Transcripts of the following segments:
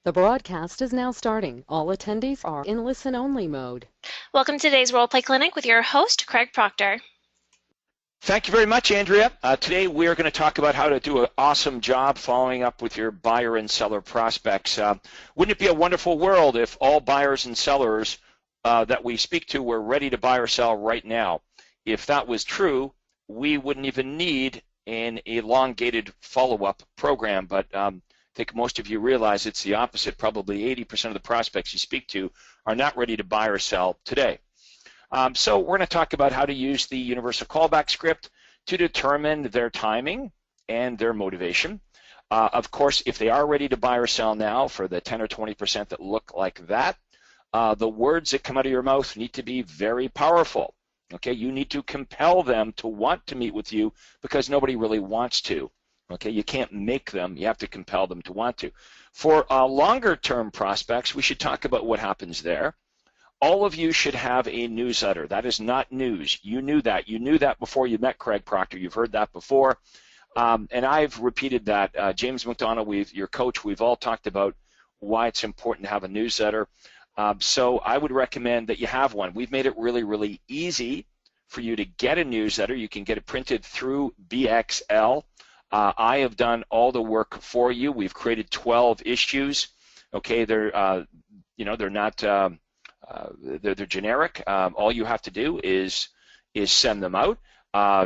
The broadcast is now starting. All attendees are in listen-only mode. Welcome to today's Role Play Clinic with your host, Craig Proctor. Thank you very much, Andrea. Today we're going to talk about how to do an awesome job following up with your buyer and seller prospects. Wouldn't it be a wonderful world if all buyers and sellers that we speak to were ready to buy or sell right now? If that was true, we wouldn't even need an elongated follow-up program, but I think most of you realize it's the opposite. Probably 80% of the prospects you speak to are not ready to buy or sell today. So we're going to talk about how to use the universal callback script to determine their timing and their motivation. Of course, if they are ready to buy or sell now, for the 10 or 20% that look like that, the words that come out of your mouth need to be very powerful. Okay, you need to compel them to want to meet with you because nobody really wants to. Okay, you can't make them, you have to compel them to want to. For longer term prospects, we should talk about what happens there. All of you should have a newsletter. That is not news. You knew that. You knew that before you met Craig Proctor. You've heard that before. And I've repeated that. James McDonough, your coach, we've all talked about why it's important to have a newsletter. So I would recommend that you have one. We've made it really, really easy for you to get a newsletter. You can get it printed through BXL. I have done all the work for you. We've created 12 issues. Okay, they're not they're generic. All you have to do is send them out.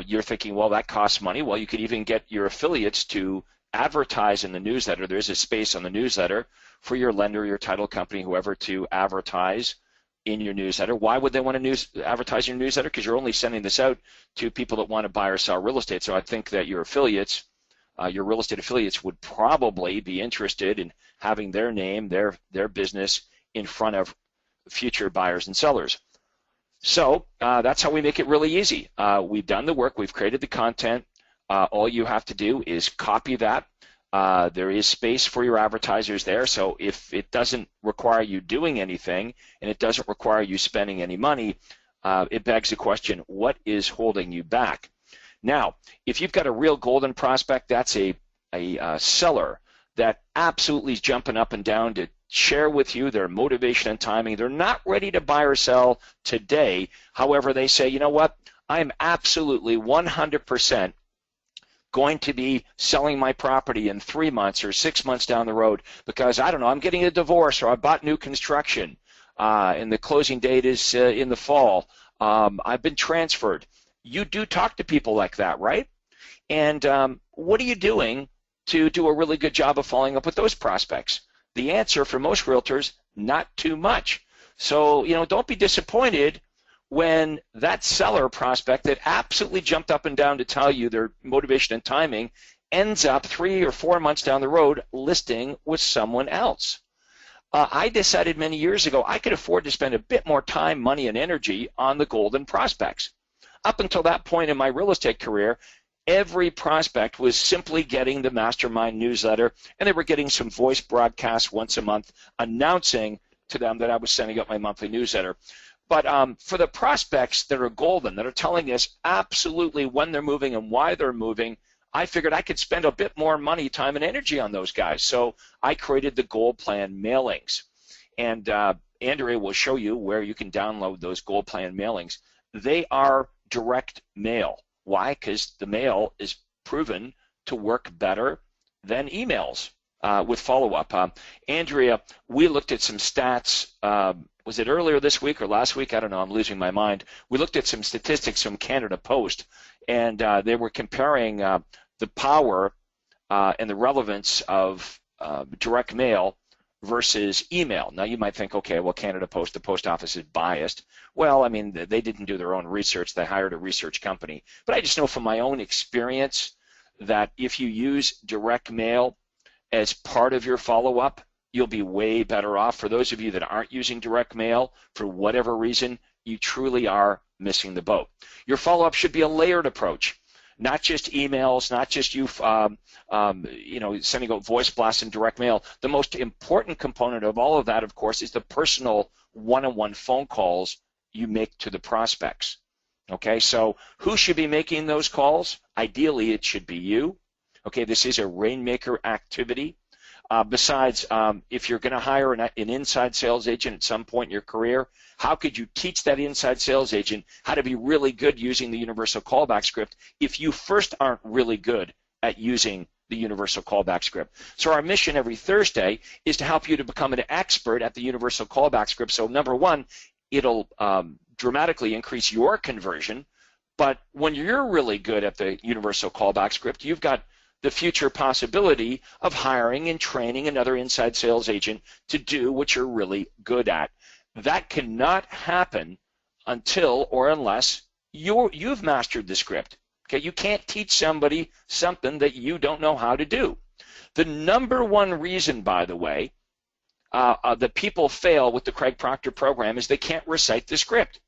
You're thinking, well, that costs money. Well, you could even get your affiliates to advertise in the newsletter. There's a space on the newsletter for your lender, your title company, whoever, to advertise in your newsletter. Why would they want to advertise in your newsletter? Because you're only sending this out to people that want to buy or sell real estate. So I think that your affiliates, your real estate affiliates, would probably be interested in having their name, their business in front of future buyers and sellers. So that's how we make it really easy. We've done the work. We've created the content. All you have to do is copy that. There is space for your advertisers there. So if it doesn't require you doing anything and it doesn't require you spending any money, it begs the question, what is holding you back? Now, if you've got a real golden prospect, that's a seller that absolutely is jumping up and down to share with you their motivation and timing. They're not ready to buy or sell today. However, they say, you know what, I'm absolutely 100% going to be selling my property in 3 months or 6 months down the road because, I don't know, I'm getting a divorce or I bought new construction and the closing date is in the fall. I've been transferred. You do talk to people like that, right? And what are you doing to do a really good job of following up with those prospects? The answer for most realtors, not too much. So, don't be disappointed when that seller prospect that absolutely jumped up and down to tell you their motivation and timing ends up 3 or 4 months down the road listing with someone else. I decided many years ago I could afford to spend a bit more time, money, and energy on the golden prospects. Up until that point in my real estate career, every prospect was simply getting the mastermind newsletter, and they were getting some voice broadcasts once a month announcing to them that I was sending out my monthly newsletter. But for the prospects that are golden, that are telling us absolutely when they're moving and why they're moving, I figured I could spend a bit more money, time, and energy on those guys. So I created the Gold Plan mailings. And Andrea will show you where you can download those Gold Plan mailings. They are direct mail. Why? Because the mail is proven to work better than emails with follow-up. Andrea, we looked at some stats. Was it earlier this week or last week? I don't know. I'm losing my mind. We looked at some statistics from Canada Post, and they were comparing the power and the relevance of direct mail versus email. Now, you might think, okay, well, Canada Post, the post office is biased. Well, I mean, they didn't do their own research. They hired a research company. But I just know from my own experience that if you use direct mail as part of your follow-up, you'll be way better off. For those of you that aren't using direct mail, for whatever reason, you truly are missing the boat. Your follow-up should be a layered approach. Not just emails, not just you sending out voice blasts and direct mail. The most important component of all of that, of course, is the personal one-on-one phone calls you make to the prospects. Okay, so who should be making those calls? Ideally, it should be you. Okay, this is a rainmaker activity. Besides, if you're going to hire an inside sales agent at some point in your career, how could you teach that inside sales agent how to be really good using the universal callback script if you first aren't really good at using the universal callback script? So our mission every Thursday is to help you to become an expert at the universal callback script. So number one, it'll dramatically increase your conversion. But when you're really good at the universal callback script, you've got the future possibility of hiring and training another inside sales agent to do what you're really good at. That cannot happen until or unless you've mastered the script. Okay, you can't teach somebody something that you don't know how to do. The number one reason, by the way, that people fail with the Craig Proctor program is they can't recite the script.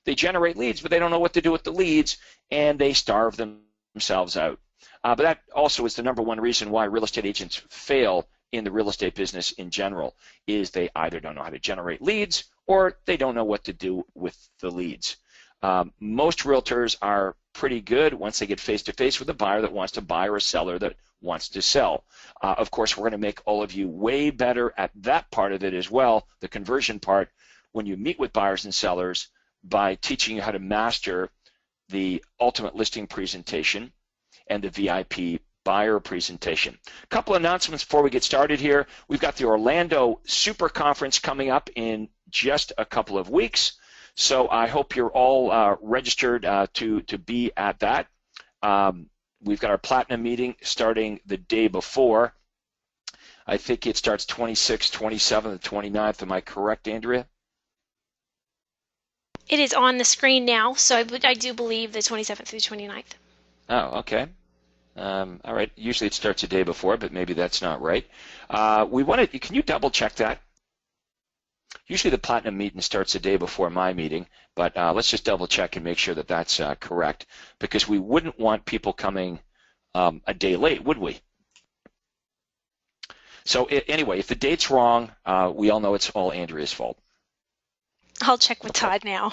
They generate leads, but they don't know what to do with the leads, and they starve themselves out. But that also is the number one reason why real estate agents fail in the real estate business in general, is they either don't know how to generate leads or they don't know what to do with the leads. Most realtors are pretty good once they get face-to-face with a buyer that wants to buy or a seller that wants to sell. Of course, we're going to make all of you way better at that part of it as well, the conversion part, when you meet with buyers and sellers by teaching you how to master the ultimate listing presentation and the VIP buyer presentation. A couple announcements before we get started here. We've got the Orlando Super Conference coming up in just a couple of weeks. So I hope you're all registered to be at that. We've got our Platinum meeting starting the day before. I think it starts 26th, 27th, and 29th. Am I correct, Andrea? It is on the screen now, so I do believe the 27th through 29th. Oh, okay. All right. Usually it starts a day before, but maybe that's not right. Can you double check that? Usually the Platinum meeting starts a day before my meeting, but let's just double check and make sure that that's correct, because we wouldn't want people coming a day late, would we? So anyway, if the date's wrong, we all know it's all Andrea's fault. I'll check with Todd now.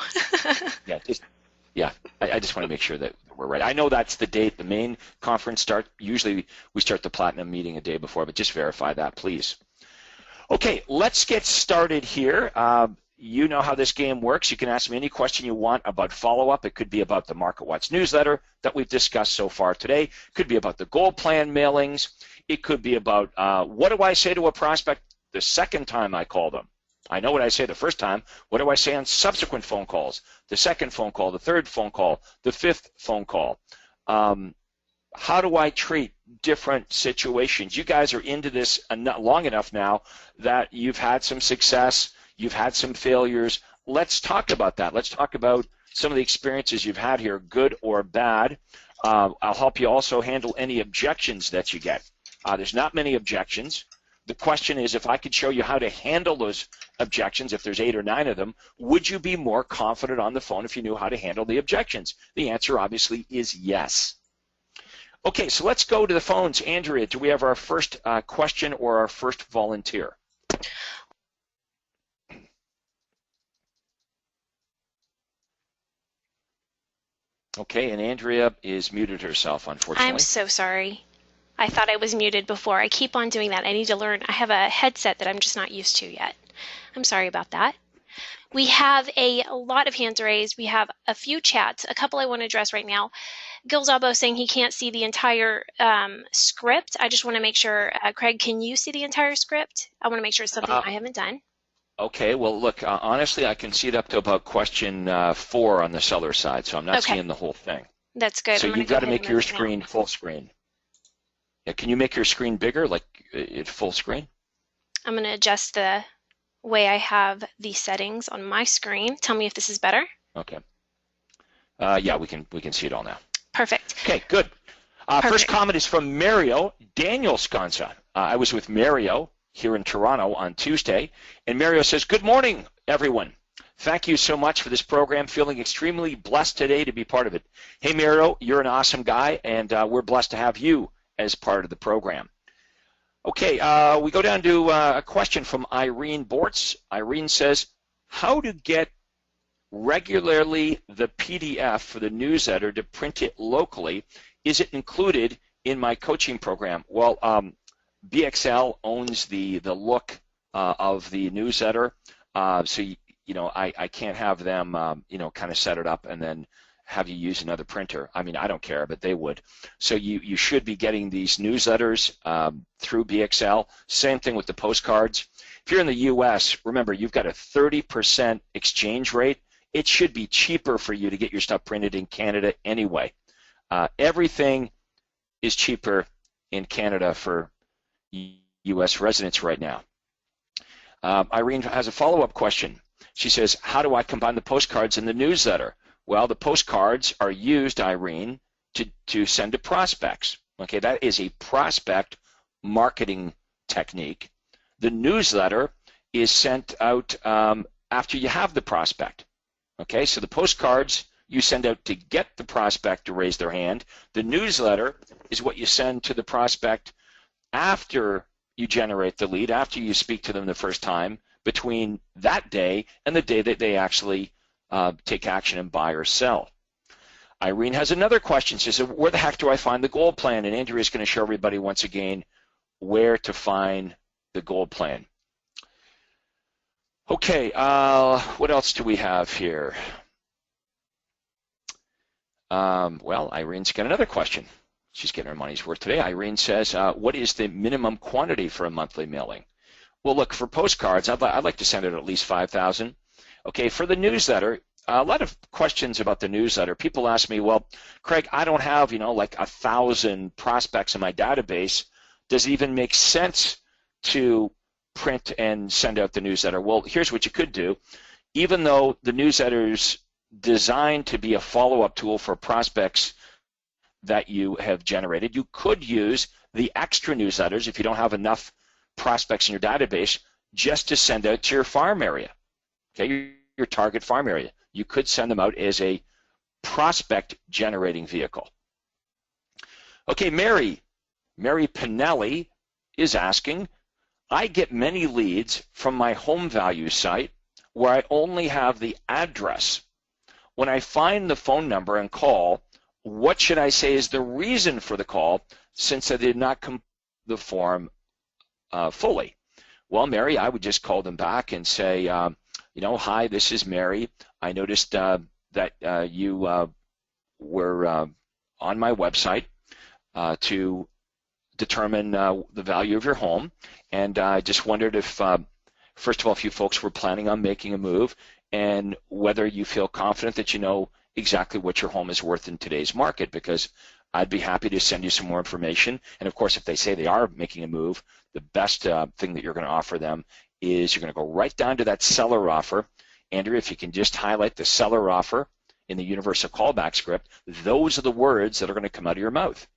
I just want to make sure that we're right. I know that's the date the main conference starts. Usually we start the Platinum meeting a day before, but just verify that, please. Okay, let's get started here. You know how this game works. You can ask me any question you want about follow-up. It could be about the Market Watch newsletter that we've discussed so far today. It could be about the gold plan mailings. It could be about what do I say to a prospect the second time I call them. I know what I say the first time. What do I say on subsequent phone calls? The second phone call, the third phone call, the fifth phone call. How do I treat different situations? You guys are into this long enough now that you've had some success, you've had some failures. Let's talk about that. Let's talk about some of the experiences you've had here, good or bad. I'll help you also handle any objections that you get. There's not many objections. The question is, if I could show you how to handle those objections, if there's 8 or 9 of them, would you be more confident on the phone if you knew how to handle the objections? The answer obviously is yes. Okay, so let's go to the phones. Andrea, do we have our first question or our first volunteer? Okay, and Andrea is muted herself, unfortunately. I'm so sorry. I thought I was muted before. I keep on doing that. I need to learn. I have a headset that I'm just not used to yet. I'm sorry about that. We have a lot of hands raised. We have a few chats. A couple I want to address right now. Gil Zabo saying he can't see the entire script. I just want to make sure, Craig, can you see the entire script? I want to make sure it's something I haven't done. Okay, well, look, honestly, I can see it up to about question 4 on the seller side, so I'm not seeing the whole thing. That's good. So you've got to make your screen full screen. Yeah, can you make your screen bigger, like it full screen? I'm going to adjust the way I have the settings on my screen. Tell me if this is better. Okay. Yeah, we can see it all now. Perfect. Okay, good. First comment is from Mario Daniel Sconza. I was with Mario here in Toronto on Tuesday, and Mario says, "Good morning, everyone. Thank you so much for this program. Feeling extremely blessed today to be part of it." Hey, Mario, you're an awesome guy, and we're blessed to have you as part of the program. Okay, we go down to a question from Irene Bortz. Irene says, "How to get regularly the PDF for the newsletter to print it locally? Is it included in my coaching program?" Well, BXL owns the look of the newsletter, so I can't have them kind of set it up and then have you use another printer. I mean, I don't care, but they would. So you should be getting these newsletters through BXL. Same thing with the postcards. If you're in the U.S., remember, you've got a 30% exchange rate. It should be cheaper for you to get your stuff printed in Canada anyway. Everything is cheaper in Canada for U.S. residents right now. Irene has a follow-up question. She says, how do I combine the postcards and the newsletter? Well, the postcards are used, Irene, to send to prospects. Okay, that is a prospect marketing technique. The newsletter is sent out after you have the prospect. Okay, so the postcards you send out to get the prospect to raise their hand. The newsletter is what you send to the prospect after you generate the lead, after you speak to them the first time, between that day and the day that they actually take action and buy or sell. Irene has another question. She says, where the heck do I find the gold plan? And Andrea is going to show everybody once again where to find the gold plan. Okay, what else do we have here? Well, Irene's got another question. She's getting her money's worth today. Irene says, what is the minimum quantity for a monthly mailing? Well, look, for postcards, I'd like to send out at least 5,000. Okay, for the newsletter, a lot of questions about the newsletter. People ask me, well, Craig, I don't have, like 1,000 prospects in my database. Does it even make sense to print and send out the newsletter? Well, here's what you could do. Even though the newsletter's designed to be a follow-up tool for prospects that you have generated, you could use the extra newsletters if you don't have enough prospects in your database just to send out to your farm area, okay, your target farm area. You could send them out as a prospect generating vehicle. Okay, Mary Pinelli is asking, I get many leads from my home value site where I only have the address. When I find the phone number and call, what should I say is the reason for the call since I did not complete the form fully? Well, Mary, I would just call them back and say, hi, this is Mary. I noticed that you were on my website to determine the value of your home, and I just wondered if, first of all, if you folks were planning on making a move, and whether you feel confident that you know exactly what your home is worth in today's market, because I'd be happy to send you some more information. And of course, if they say they are making a move, the best thing that you're going to offer them is you're going to go right down to that seller offer. Andrea, if you can just highlight the seller offer in the universal callback script, those are the words that are going to come out of your mouth.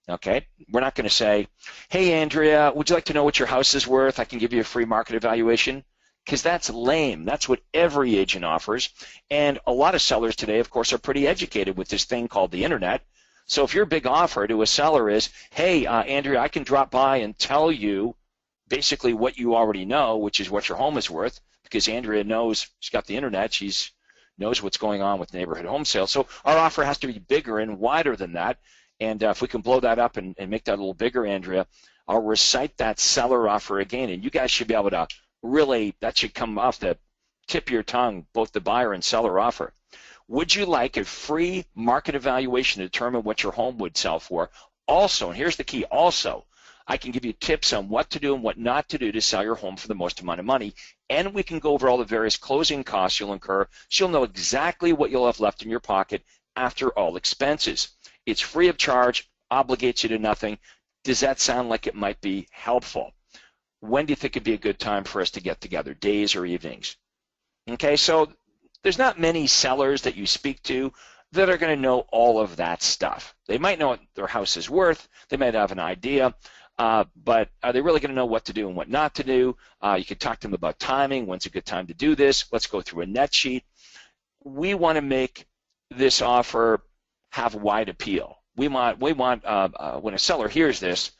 Okay, we're not going to say, hey, Andrea, would you like to know what your house is worth? I can give you a free market evaluation. Because that's lame. That's what every agent offers. And a lot of sellers today, of course, are pretty educated with this thing called the internet. So if your big offer to a seller is, hey, Andrea, I can drop by and tell you basically what you already know, which is what your home is worth, because Andrea knows, she's got the internet, knows what's going on with neighborhood home sales. So our offer has to be bigger and wider than that. And if we can blow that up and make that a little bigger, Andrea, I'll recite that seller offer again, and you guys should be able to really, that should come off the tip of your tongue, both the buyer and seller offer. Would you like a free market evaluation to determine what your home would sell for? Also, and here's the key, also, I can give you tips on what to do and what not to do to sell your home for the most amount of money, and we can go over all the various closing costs you'll incur, so you'll know exactly what you'll have left in your pocket after all expenses. It's free of charge, obligates you to nothing. Does that sound like it might be helpful? When do you think it'd be a good time for us to get together, days or evenings? Okay, so there's not many sellers that you speak to that are going to know all of that stuff. They might know what their house is worth. They might have an idea, but are they really going to know what to do and what not to do? You could talk to them about timing. When's a good time to do this? Let's go through a net sheet. We want to make this offer have wide appeal. We want when a seller hears this,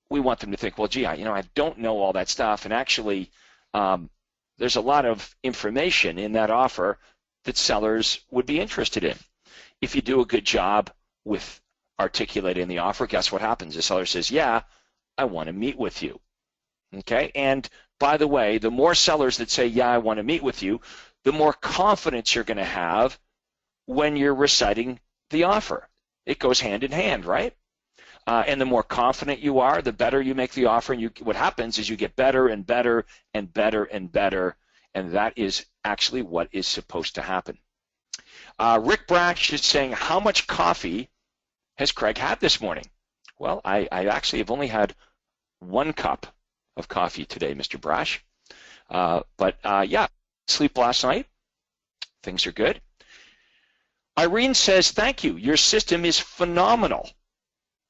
we want them to think, well, gee, I don't know all that stuff, and actually there's a lot of information in that offer that sellers would be interested in. If you do a good job with articulating the offer, guess what happens? The seller says, yeah, I want to meet with you. Okay, and by the way, the more sellers that say, yeah, I want to meet with you, the more confidence you're going to have when you're reciting the offer. It goes hand in hand, right? And the more confident you are, the better you make the offer. And what happens is you get better and better and better and better, and that is actually what is supposed to happen. Rick Brash is saying, how much coffee has Craig had this morning? Well, I actually have only had 1 cup of coffee today, Mr. Brash. Yeah, sleep last night. Things are good. Irene says, thank you. Your system is phenomenal.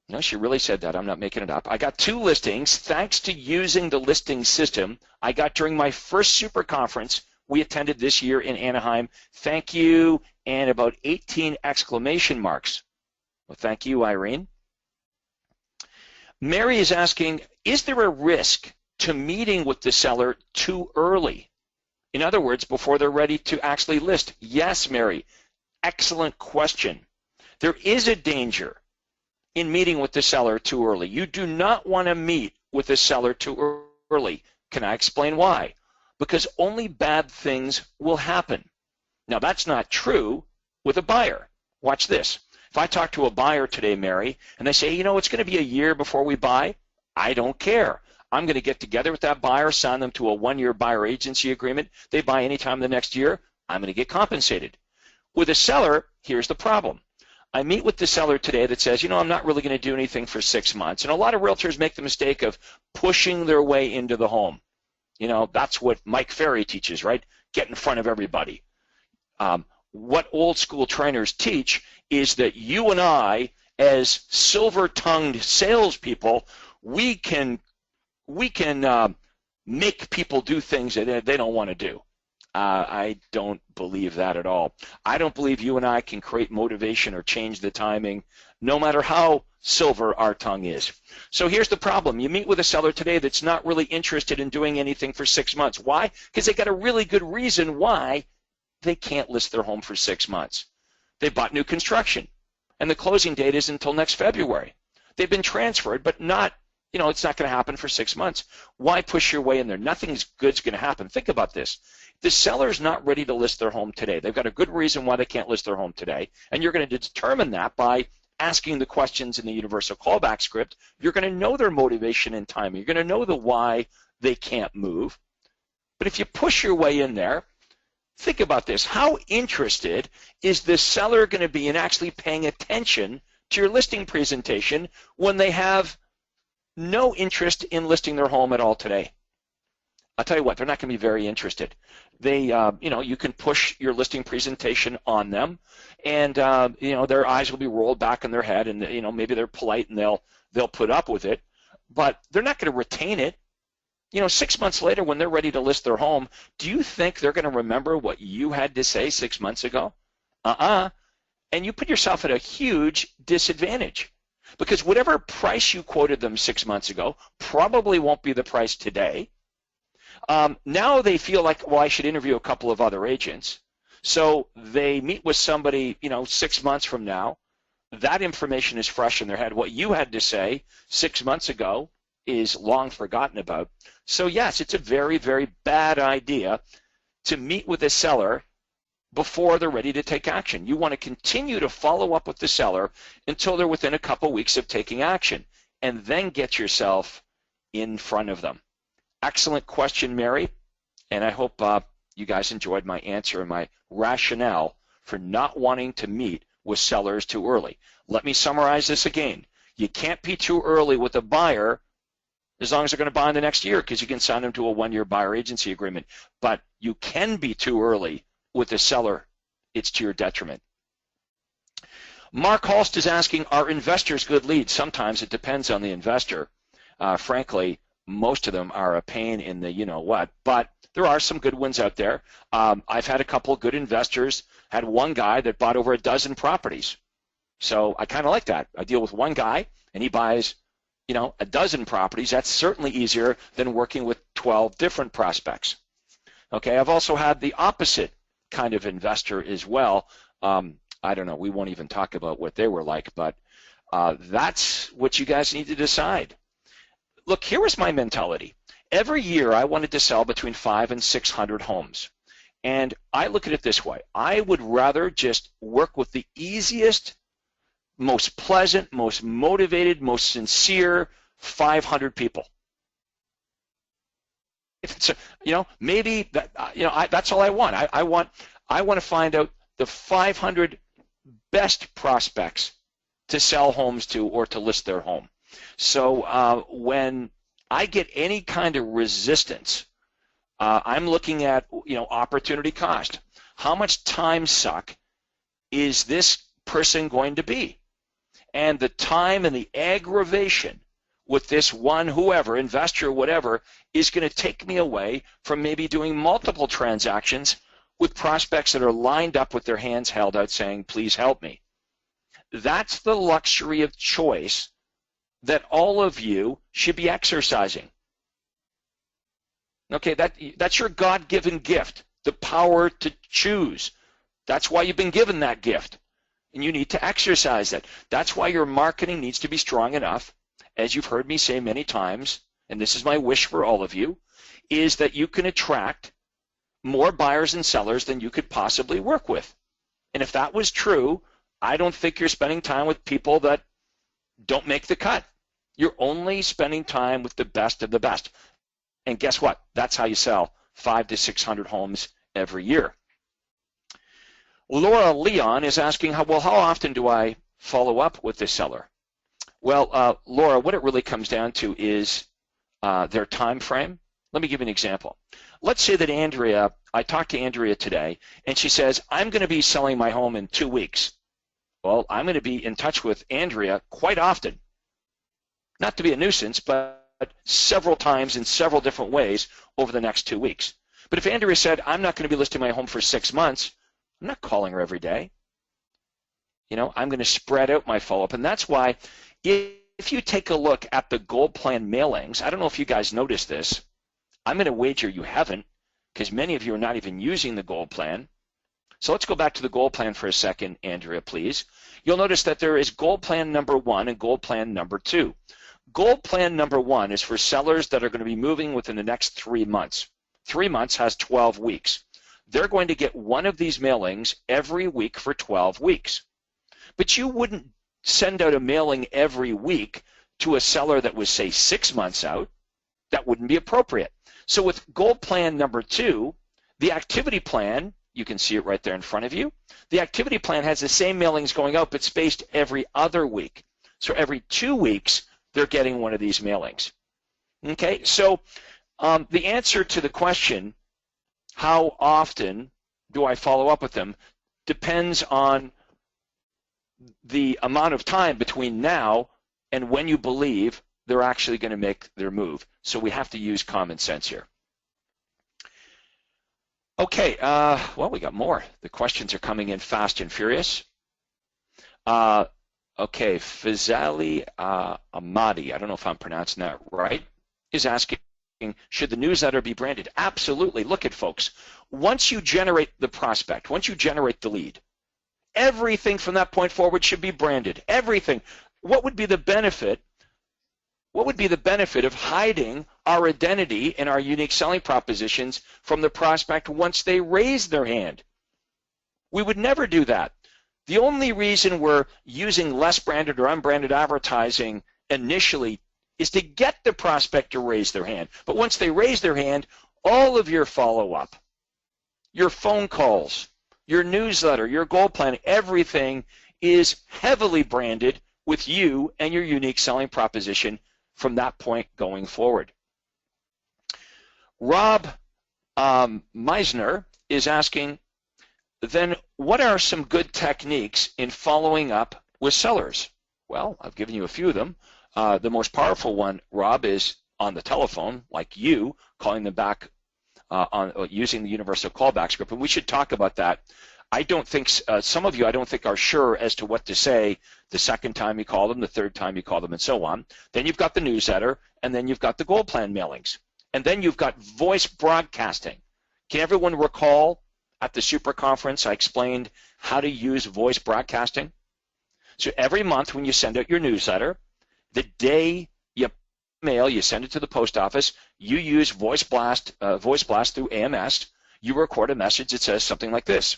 No, she really said that. I'm not making it up. I got 2 listings thanks to using the listing system I got during my first super conference we attended this year in Anaheim. Thank you, and about 18 exclamation marks. Well, thank you, Irene. Mary is asking, is there a risk to meeting with the seller too early? In other words, before they're ready to actually list? Yes, Mary. Excellent question. There is a danger in meeting with the seller too early. You do not want to meet with the seller too early. Can I explain why? Because only bad things will happen. Now, that's not true with a buyer. Watch this. If I talk to a buyer today, Mary, and they say, you know, it's going to be a year before we buy, I don't care. I'm going to get together with that buyer, sign them to a 1-year buyer agency agreement. They buy anytime the next year, I'm going to get compensated. With a seller, here's the problem. I meet with the seller today that says, you know, I'm not really going to do anything for 6 months. And a lot of realtors make the mistake of pushing their way into the home. You know, that's what Mike Ferry teaches, right? Get in front of everybody. What old school trainers teach is that you and I, as silver-tongued salespeople, we can make people do things that they don't want to do. I don't believe that at all. I don't believe you and I can create motivation or change the timing, no matter how silver our tongue is. So here's the problem. You meet with a seller today that's not really interested in doing anything for 6 months. Why? Because they got a really good reason why they can't list their home for 6 months. They bought new construction, and the closing date is until next February. They've been transferred, but not, you know, it's not going to happen for 6 months. Why push your way in there? Nothing good's going to happen. Think about this. The seller's not ready to list their home today. They've got a good reason why they can't list their home today, and you're going to determine that by asking the questions in the universal callback script. You're going to know their motivation and timing. You're going to know the why they can't move. But if you push your way in there, think about this. How interested is the seller going to be in actually paying attention to your listing presentation when they have no interest in listing their home at all today? I'll tell you what, they're not going to be very interested. They, you know, you can push your listing presentation on them, and you know, their eyes will be rolled back in their head, and you know, maybe they're polite and they'll put up with it, but they're not going to retain it. You know, 6 months later, when they're ready to list their home, do you think they're going to remember what you had to say 6 months ago? And you put yourself at a huge disadvantage, because whatever price you quoted them 6 months ago probably won't be the price today. Now they feel like, well, I should interview a couple of other agents. So they meet with somebody, you know, 6 months from now. That information is fresh in their head. What you had to say 6 months ago is long forgotten about. So yes, it's a very, very bad idea to meet with a seller before they're ready to take action. You want to continue to follow up with the seller until they're within a couple weeks of taking action, and then get yourself in front of them. Excellent question, Mary, and I hope you guys enjoyed my answer and my rationale for not wanting to meet with sellers too early. Let me summarize this again. You can't be too early with a buyer as long as they're going to buy in the next year, because you can sign them to a 1-year buyer agency agreement. But you can be too early with a seller. It's to your detriment. Mark Holst is asking, are investors good leads? Sometimes it depends on the investor. Frankly, most of them are a pain in the you-know-what, but there are some good ones out there. I've had a couple of good investors. Had one guy that bought over a dozen properties. So I kind of like that. I deal with one guy, and he buys, you know, a dozen properties. That's certainly easier than working with 12 different prospects. Okay, I've also had the opposite kind of investor as well. I don't know. We won't even talk about what they were like, but that's what you guys need to decide. Look, here was my mentality. Every year I wanted to sell between 500 and 600 homes. And I look at it this way. I would rather just work with the easiest, most pleasant, most motivated, most sincere 500 people. If it's, maybe that, that's all I want. I want to find out the 500 best prospects to sell homes to or to list their home. So when I get any kind of resistance, I'm looking at, opportunity cost. How much time suck is this person going to be? And the time and the aggravation with this one, whoever, investor, whatever, is going to take me away from maybe doing multiple transactions with prospects that are lined up with their hands held out saying, please help me. That's the luxury of choice that all of you should be exercising. Okay, that's your God-given gift, the power to choose. That's why you've been given that gift, and you need to exercise it. That's why your marketing needs to be strong enough, as you've heard me say many times, and this is my wish for all of you, is that you can attract more buyers and sellers than you could possibly work with. And if that was true, I don't think you're spending time with people that don't make the cut. You're only spending time with the best of the best. And guess what? That's how you sell 500 to 600 homes every year. Laura Leon is asking, how often do I follow up with the seller? Well, Laura, what it really comes down to is their time frame. Let me give you an example. Let's say that I talked to Andrea today, and she says, I'm going to be selling my home in 2 weeks. Well, I'm going to be in touch with Andrea quite often. Not to be a nuisance, but several times in several different ways over the next 2 weeks. But if Andrea said, I'm not going to be listing my home for 6 months, I'm not calling her every day. I'm going to spread out my follow-up. And that's why if you take a look at the Gold Plan mailings, I don't know if you guys noticed this. I'm going to wager you haven't, because many of you are not even using the Gold Plan. So let's go back to the Gold Plan for a second, Andrea, please. You'll notice that there is Gold Plan number 1 and Gold Plan number 2. Gold Plan number 1 is for sellers that are going to be moving within the next 3 months. 3 months has 12 weeks. They're going to get one of these mailings every week for 12 weeks. But you wouldn't send out a mailing every week to a seller that was, say, 6 months out. That wouldn't be appropriate. So with Gold Plan number 2, the activity plan, you can see it right there in front of you, the activity plan has the same mailings going out but spaced every other week. So every 2 weeks, they're getting one of these mailings. Okay, so the answer to the question, how often do I follow up with them, depends on the amount of time between now and when you believe they're actually going to make their move. So we have to use common sense here. Okay, well, we got more. The questions are coming in fast and furious. Okay, Fazali Ahmadi, I don't know if I'm pronouncing that right, is asking, should the newsletter be branded? Absolutely. Look at folks. Once you generate the prospect, once you generate the lead, everything from that point forward should be branded. Everything. What would be the benefit? What would be the benefit of hiding our identity and our unique selling propositions from the prospect once they raise their hand? We would never do that. The only reason we're using less branded or unbranded advertising initially is to get the prospect to raise their hand. But once they raise their hand, all of your follow-up, your phone calls, your newsletter, your Gold Plan, everything is heavily branded with you and your unique selling proposition from that point going forward. Rob Meisner is asking, then what are some good techniques in following up with sellers? Well, I've given you a few of them. The most powerful one, Rob, is on the telephone, like you, calling them back using the universal callback script, and we should talk about that. I don't think, some of you I don't think are sure as to what to say the second time you call them, the third time you call them, and so on. Then you've got the newsletter, and then you've got the Gold Plan mailings. And then you've got voice broadcasting. Can everyone recall at the Super Conference I explained how to use voice broadcasting? So every month when you send out your newsletter, the day you mail, you send it to the post office, you use voice blast through AMS, you record a message that says something like this.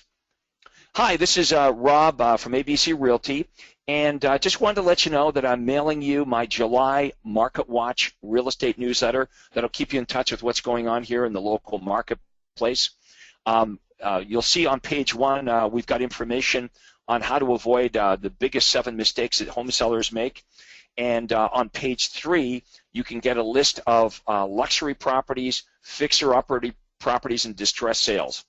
Hi, this is Rob from ABC Realty, and just wanted to let you know that I'm mailing you my July Market Watch real estate newsletter that'll keep you in touch with what's going on here in the local marketplace. You'll see on page 1 we've got information on how to avoid the biggest 7 mistakes that home sellers make. And on page 3, you can get a list of luxury properties, fixer-upper properties, and distressed sales.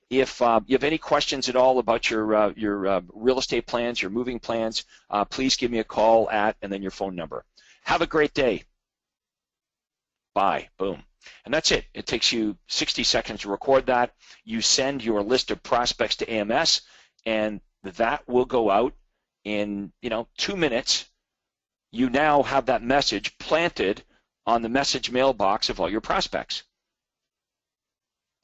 If you have any questions at all about your real estate plans, your moving plans, please give me a call at, and then your phone number. Have a great day. Bye. Boom. And that's it. It takes you 60 seconds to record that. You send your list of prospects to AMS, and that will go out in 2 minutes. You now have that message planted on the message mailbox of all your prospects.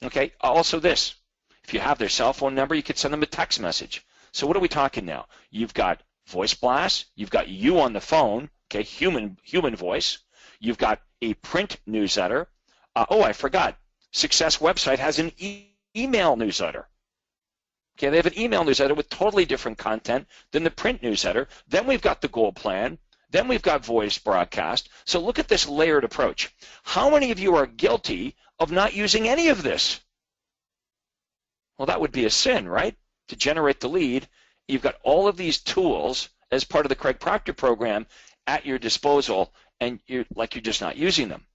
Okay, also this. If you have their cell phone number, you could send them a text message. So what are we talking now? You've got voice blast, you've got you on the phone, okay, human voice. You've got a print newsletter. Oh, I forgot. Success Website has an email newsletter. Okay, they have an email newsletter with totally different content than the print newsletter. Then we've got the goal plan. Then we've got voice broadcast. So look at this layered approach. How many of you are guilty of not using any of this? Well, that would be a sin, right? To generate the lead, you've got all of these tools as part of the Craig Proctor program at your disposal, and you're just not using them.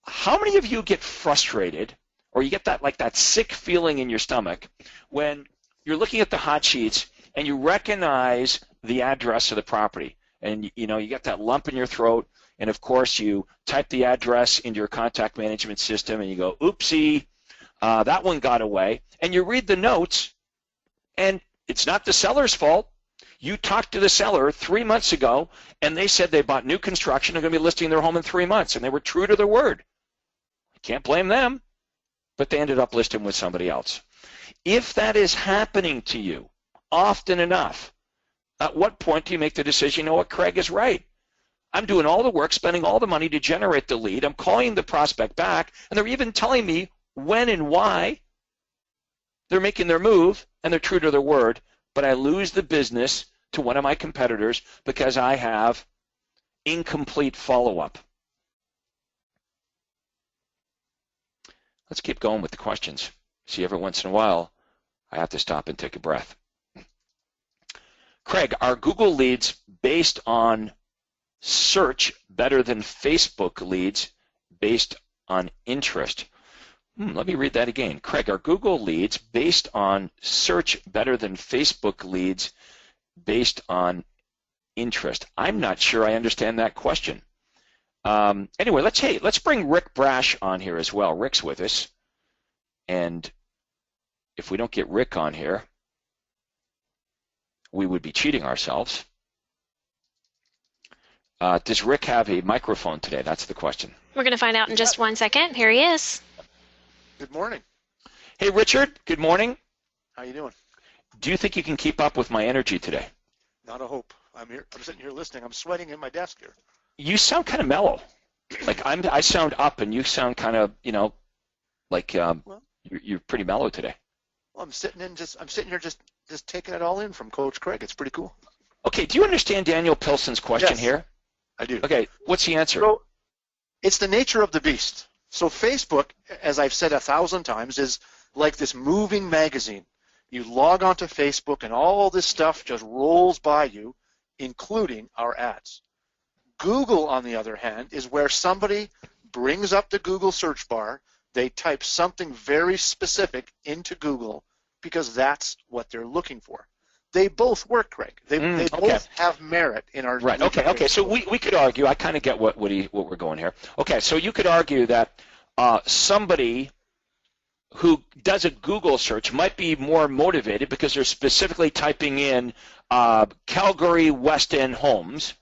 How many of you get frustrated, or you get that sick feeling in your stomach when you're looking at the hot sheets and you recognize the address of the property, and you get that lump in your throat, and of course you type the address into your contact management system and you go, oopsie, that one got away, and you read the notes, and it's not the seller's fault. You talked to the seller 3 months ago, and they said they bought new construction and are going to be listing their home in 3 months, and they were true to their word. I can't blame them, but they ended up listing with somebody else. If that is happening to you often enough, at what point do you make the decision, you know what, Craig is right. I'm doing all the work, spending all the money to generate the lead. I'm calling the prospect back, and they're even telling me when and why they're making their move, and they're true to their word, but I lose the business to one of my competitors because I have incomplete follow-up. Let's keep going with the questions. See, every once in a while, I have to stop and take a breath. Craig, are Google leads based on search better than Facebook leads based on interest? Let me read that again. Craig, are Google leads based on search better than Facebook leads based on interest? I'm not sure I understand that question. Anyway, let's bring Rick Brash on here as well. Rick's with us. And if we don't get Rick on here, we would be cheating ourselves. Does Rick have a microphone today? That's the question. We're going to find out in just 1 second. Here he is. Good morning. Hey, Richard. Good morning. How you doing? Do you think you can keep up with my energy today? Not a hope. I'm sitting here listening. I'm sweating in my desk here. You sound kind of mellow. I sound up, and you sound kind of, you're pretty mellow today. Well, I'm sitting here just taking it all in from Coach Craig. It's pretty cool. Okay. Do you understand Daniel Pilson's question Yes, here? I do. Okay. What's the answer? So, it's the nature of the beast. So Facebook, as I've said 1,000 times, is like this moving magazine. You log onto Facebook and all this stuff just rolls by you, including our ads. Google, on the other hand, is where somebody brings up the Google search bar, they type something very specific into Google because that's what they're looking for. They both work, Craig. They both have merit in our... Right, okay. So we could argue, I kind of get what we're going here. Okay, so you could argue that somebody who does a Google search might be more motivated because they're specifically typing in Calgary West End homes,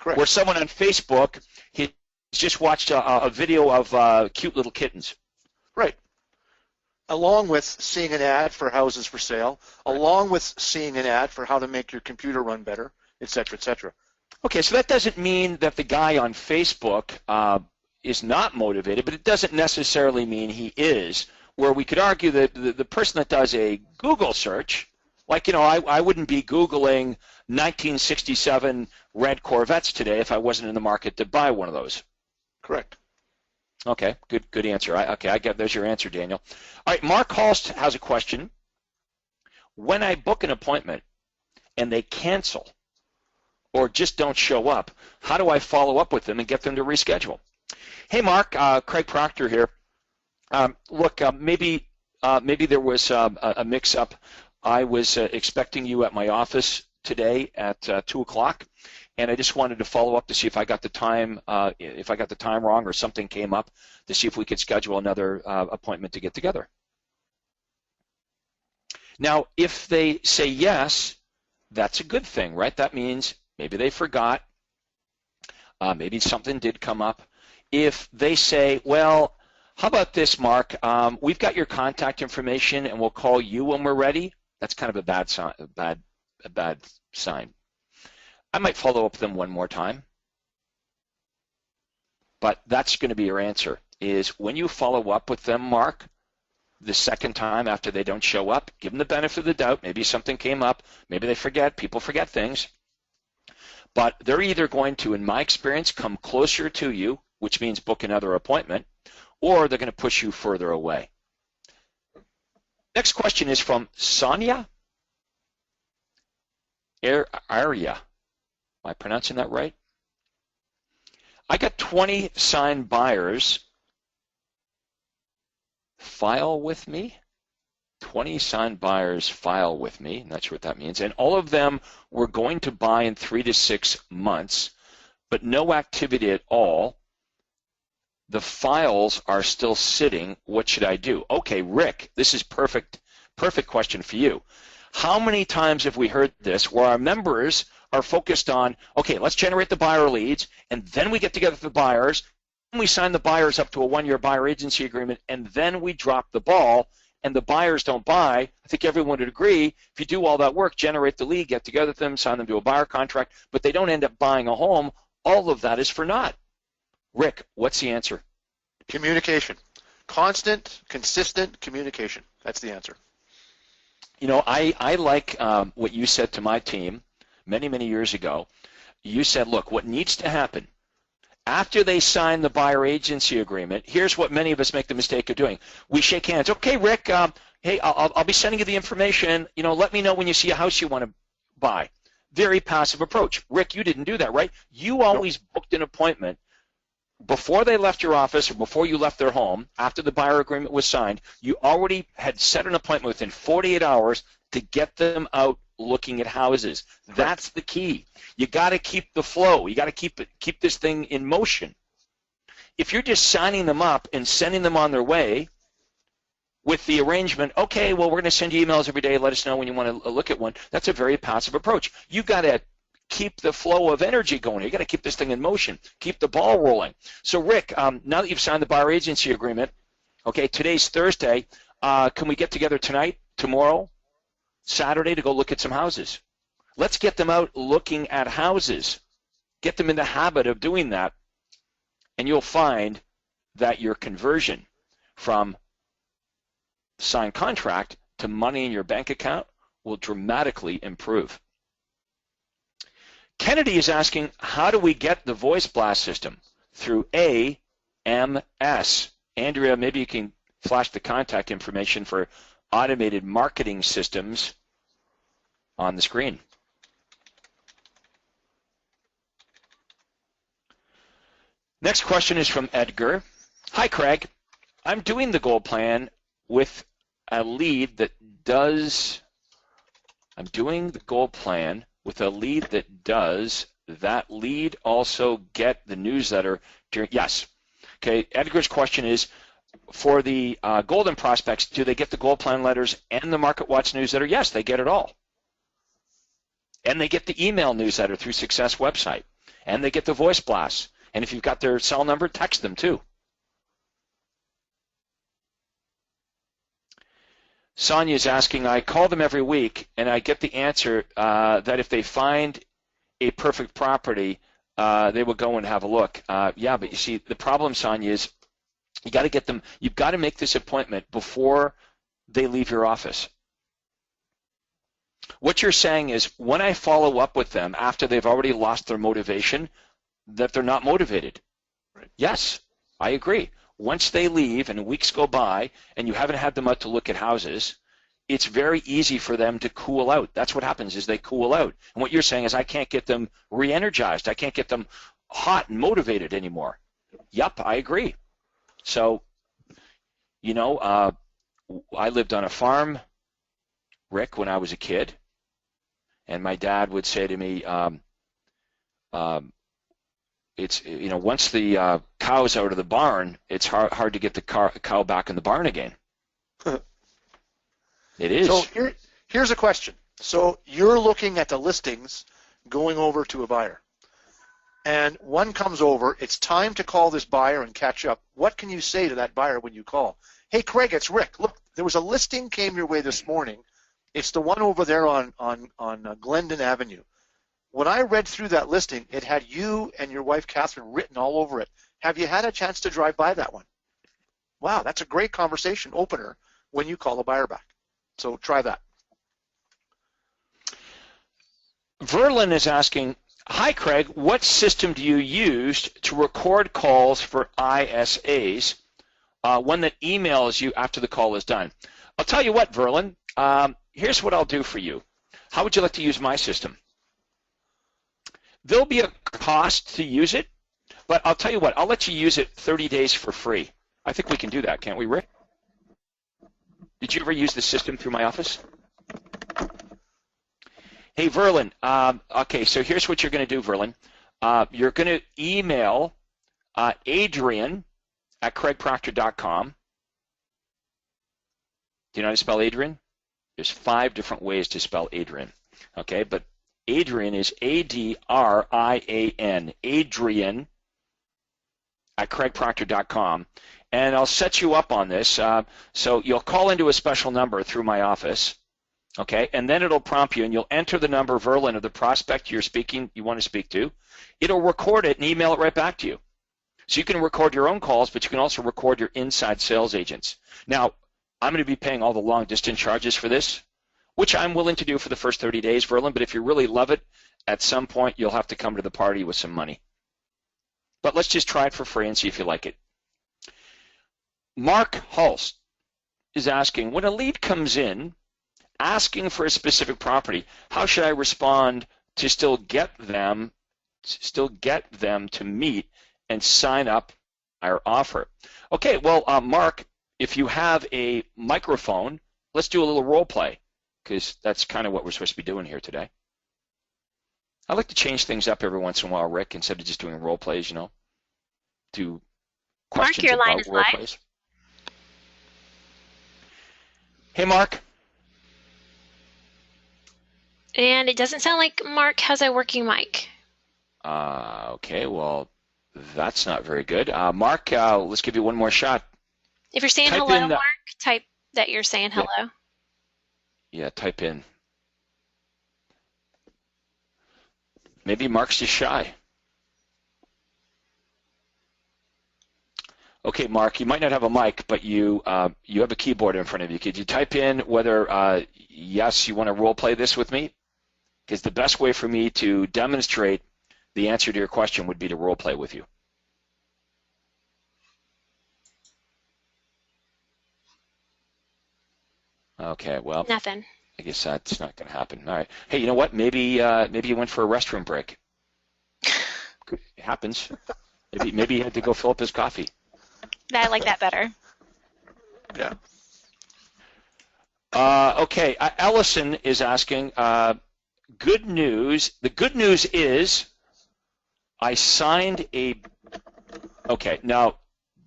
Correct. Where someone on Facebook has just watched a video of cute little kittens. Right. Along with seeing an ad for houses for sale, along with seeing an ad for how to make your computer run better, et cetera, et cetera. Okay, so that doesn't mean that the guy on Facebook is not motivated, but it doesn't necessarily mean he is, where we could argue that the person that does a Google search, like, I wouldn't be Googling 1967 red Corvettes today if I wasn't in the market to buy one of those. Correct. Okay, good answer. I get there's your answer, Daniel. All right, Mark Halst has a question. When I book an appointment and they cancel or just don't show up, how do I follow up with them and get them to reschedule? Hey, Mark, Craig Proctor here. Look, maybe there was a mix-up. I was expecting you at my office today at 2 o'clock, and I just wanted to follow up to see if I got the time wrong or something came up to see if we could schedule another appointment to get together. Now, if they say yes, that's a good thing, right? That means maybe they forgot, maybe something did come up. If they say, well, how about this, Mark? We've got your contact information, and we'll call you when we're ready. That's kind of a bad sign. I might follow up with them one more time, but that's going to be your answer. Is when you follow up with them, Mark, the second time after they don't show up, give them the benefit of the doubt. Maybe something came up. Maybe they forget. People forget things. But they're either going to, in my experience, come closer to you, which means book another appointment, or they're going to push you further away. Next question is from Sonia Arya. Am I pronouncing that right? I got 20 signed buyers file with me. 20 signed buyers file with me. I'm not sure what that means. And all of them were going to buy in 3 to 6 months, but no activity at all. The files are still sitting. What should I do? Okay, Rick, this is perfect question for you. How many times have we heard this where our members are focused on, okay, let's generate the buyer leads, and then we get together with the buyers, and we sign the buyers up to a 1-year buyer agency agreement, and then we drop the ball, and the buyers don't buy. I think everyone would agree, if you do all that work, generate the lead, get together with them, sign them to a buyer contract, but they don't end up buying a home, all of that is for naught. Rick, what's the answer? Communication. Constant, consistent communication. That's the answer. I like what you said to my team many, many years ago. You said, look, what needs to happen after they sign the buyer agency agreement, here's what many of us make the mistake of doing. We shake hands. Okay, Rick, hey, I'll be sending you the information. Let me know when you see a house you want to buy. Very passive approach. Rick, you didn't do that, right? You always booked an appointment before they left your office or before you left their home, after the buyer agreement was signed. You already had set an appointment within 48 hours to get them out looking at houses. That's the key. You got to keep the flow. You got to keep this thing in motion. If you're just signing them up and sending them on their way with the arrangement, okay, well, we're going to send you emails every day, let us know when you want to look at one, that's a very passive approach. You got to keep the flow of energy going. You got to keep this thing in motion, keep the ball rolling. So, Rick, now that you've signed the buyer agency agreement, okay, today's Thursday, can we get together tonight, tomorrow, Saturday to go look at some houses? Let's get them out looking at houses. Get them in the habit of doing that, and you'll find that your conversion from signed contract to money in your bank account will dramatically improve. Kennedy is asking, how do we get the voice blast system? Through AMS. Andrea, maybe you can flash the contact information for automated marketing systems on the screen. Next question is from Edgar. Hi, Craig. I'm doing the gold plan with a lead that does that lead also get the newsletter during? Yes. Okay, Edgar's question is, for the golden prospects, do they get the gold plan letters and the Market Watch newsletter? Yes, they get it all. And they get the email newsletter through Success website. And they get the voice blasts. And if you've got their cell number, text them too. Sonia's asking, I call them every week, and I get the answer that if they find a perfect property, they will go and have a look. Yeah, but you see, the problem, Sonia, is you got to get them. You've got to make this appointment before they leave your office. What you're saying is, when I follow up with them after they've already lost their motivation, that they're not motivated. Right. Yes, I agree. Once they leave and weeks go by and you haven't had them out to look at houses, it's very easy for them to cool out. That's what happens, is they cool out. And what you're saying is, I can't get them re-energized. I can't get them hot and motivated anymore. Yep, I agree. So, you know, I lived on a farm, Rick, when I was a kid, and my dad would say to me, it's, you know, once the cow's out of the barn, it's hard to get the cow back in the barn again. It is. So here's a question. So you're looking at the listings going over to a buyer, and one comes over. It's time to call this buyer and catch up. What can you say to that buyer when you call? Hey, Craig, it's Rick. Look, there was a listing came your way this morning. It's the one over there on Glendon Avenue. When I read through that listing, it had you and your wife, Catherine, written all over it. Have you had a chance to drive by that one? Wow, that's a great conversation opener when you call a buyer back. So try that. Verlin is asking, hi, Craig, what system do you use to record calls for ISAs, one that emails you after the call is done? I'll tell you what, Verlin, here's what I'll do for you. How would you like to use my system? There'll be a cost to use it, but I'll tell you what, I'll let you use it 30 days for free. I think we can do that, can't we, Rick? Did you ever use the system through my office? Hey, Verlin, okay, so here's what you're going to do, Verlin. You're going to email Adrian at craigproctor.com. Do you know how to spell Adrian? There's 5 different ways to spell Adrian, okay? But Adrian is A-D-R-I-A-N, Adrian at craigproctor.com. And I'll set you up on this. So you'll call into a special number through my office, okay? And then it'll prompt you, and you'll enter the number, Verlin, of the prospect you want to speak to. It'll record it and email it right back to you. So you can record your own calls, but you can also record your inside sales agents. Now, I'm going to be paying all the long-distance charges for this, which I'm willing to do for the first 30 days, Verlin, but if you really love it, at some point you'll have to come to the party with some money. But let's just try it for free and see if you like it. Mark Hulst is asking, when a lead comes in asking for a specific property, how should I respond to still get them to meet and sign up our offer? Okay, well, Mark, if you have a microphone, let's do a little role play, because that's kind of what we're supposed to be doing here today. I like to change things up every once in a while, Rick, instead of just doing role plays, you know, do questions Mark, your line about is role live. plays. Hey, Mark. And it doesn't sound like Mark has a working mic. Okay, well, that's not very good. Mark, let's give you one more shot. If you're saying Type hello, in, Mark, type that you're saying hello. Yeah, type in. Maybe Mark's just shy. Okay, Mark, you might not have a mic, but you have a keyboard in front of you. Could you type in whether, yes, you want to role play this with me? Because the best way for me to demonstrate the answer to your question would be to role play with you. Okay, well, Nothing. I guess that's not going to happen. All right. Hey, you know what? Maybe you went for a restroom break. It happens. Maybe he had to go fill up his coffee. I like that better. Yeah. Okay, Ellison is asking, good news. The good news is I signed a, okay, now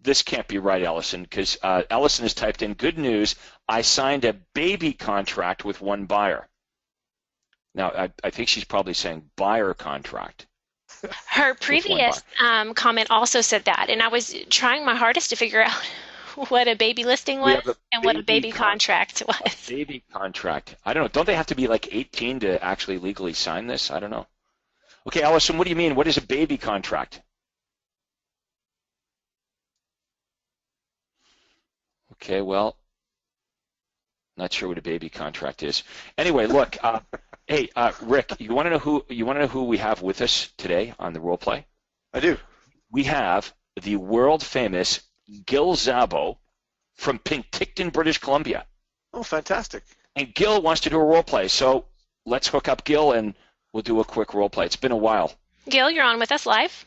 this can't be right, Ellison, because Ellison has typed in, good news, I signed a baby contract with one buyer. Now, I think she's probably saying buyer contract. Her previous comment also said that, and I was trying my hardest to figure out what a baby listing was and what a baby contract was. Baby contract. I don't know. Don't they have to be like 18 to actually legally sign this? I don't know. Okay, Allison, what do you mean? What is a baby contract? Okay, well, not sure what a baby contract is. Anyway, look, hey, Rick, you want to know who we have with us today on the role play? I do. We have the world famous Gil Szabo from Penticton, British Columbia. Oh, fantastic. And Gil wants to do a role play, so let's hook up Gil and we'll do a quick role play. It's been a while. Gil, you're on with us live.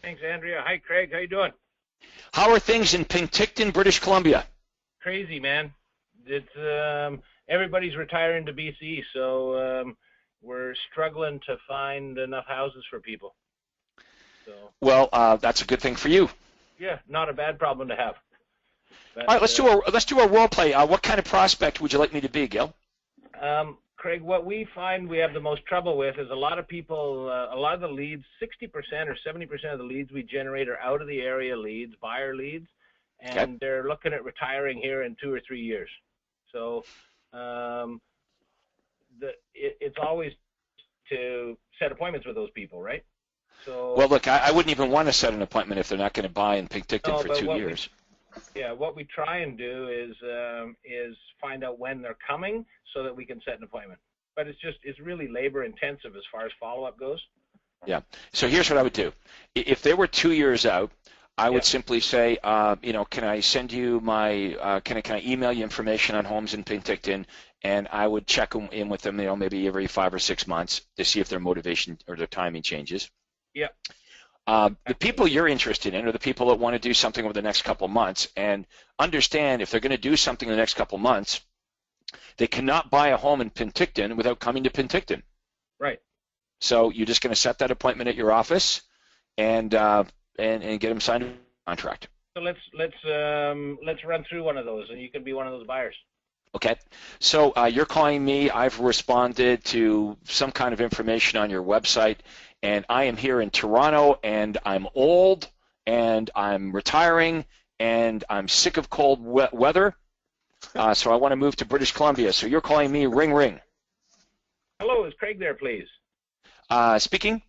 Thanks, Andrea. Hi, Craig. How you doing? How are things in Penticton, British Columbia? Crazy, man. It's everybody's retiring to BC, so we're struggling to find enough houses for people. So, well, that's a good thing for you. Yeah, not a bad problem to have. But, all right, let's do a role play. What kind of prospect would you like me to be, Gil? Craig, what we find we have the most trouble with is a lot of people, a lot of the leads, 60% or 70% of the leads we generate are out of the area leads, buyer leads, and okay. They're looking at retiring here in 2 or 3 years. So it's always to set appointments with those people, right? So, well, look, I wouldn't even want to set an appointment if they're not going to buy in Penticton for 2 years. What we try and do is find out when they're coming so that we can set an appointment. But it's really labor intensive as far as follow-up goes. Yeah. So here's what I would do. If they were 2 years out, I would simply say, can I send you my, can I email you information on homes in Penticton, and I would check in with them, maybe every 5 or 6 months to see if their motivation or their timing changes. Yeah. The people you're interested in are the people that want to do something over the next couple of months, and understand if they're going to do something in the next couple of months, they cannot buy a home in Penticton without coming to Penticton. Right. So you're just going to set that appointment at your office, and get them signed a contract. So let's run through one of those, and you can be one of those buyers. Okay. So you're calling me. I've responded to some kind of information on your website, and I am here in Toronto, and I'm old, and I'm retiring, and I'm sick of cold weather, so I want to move to British Columbia. So you're calling me, ring, ring. Hello, is Craig there, please? Speaking.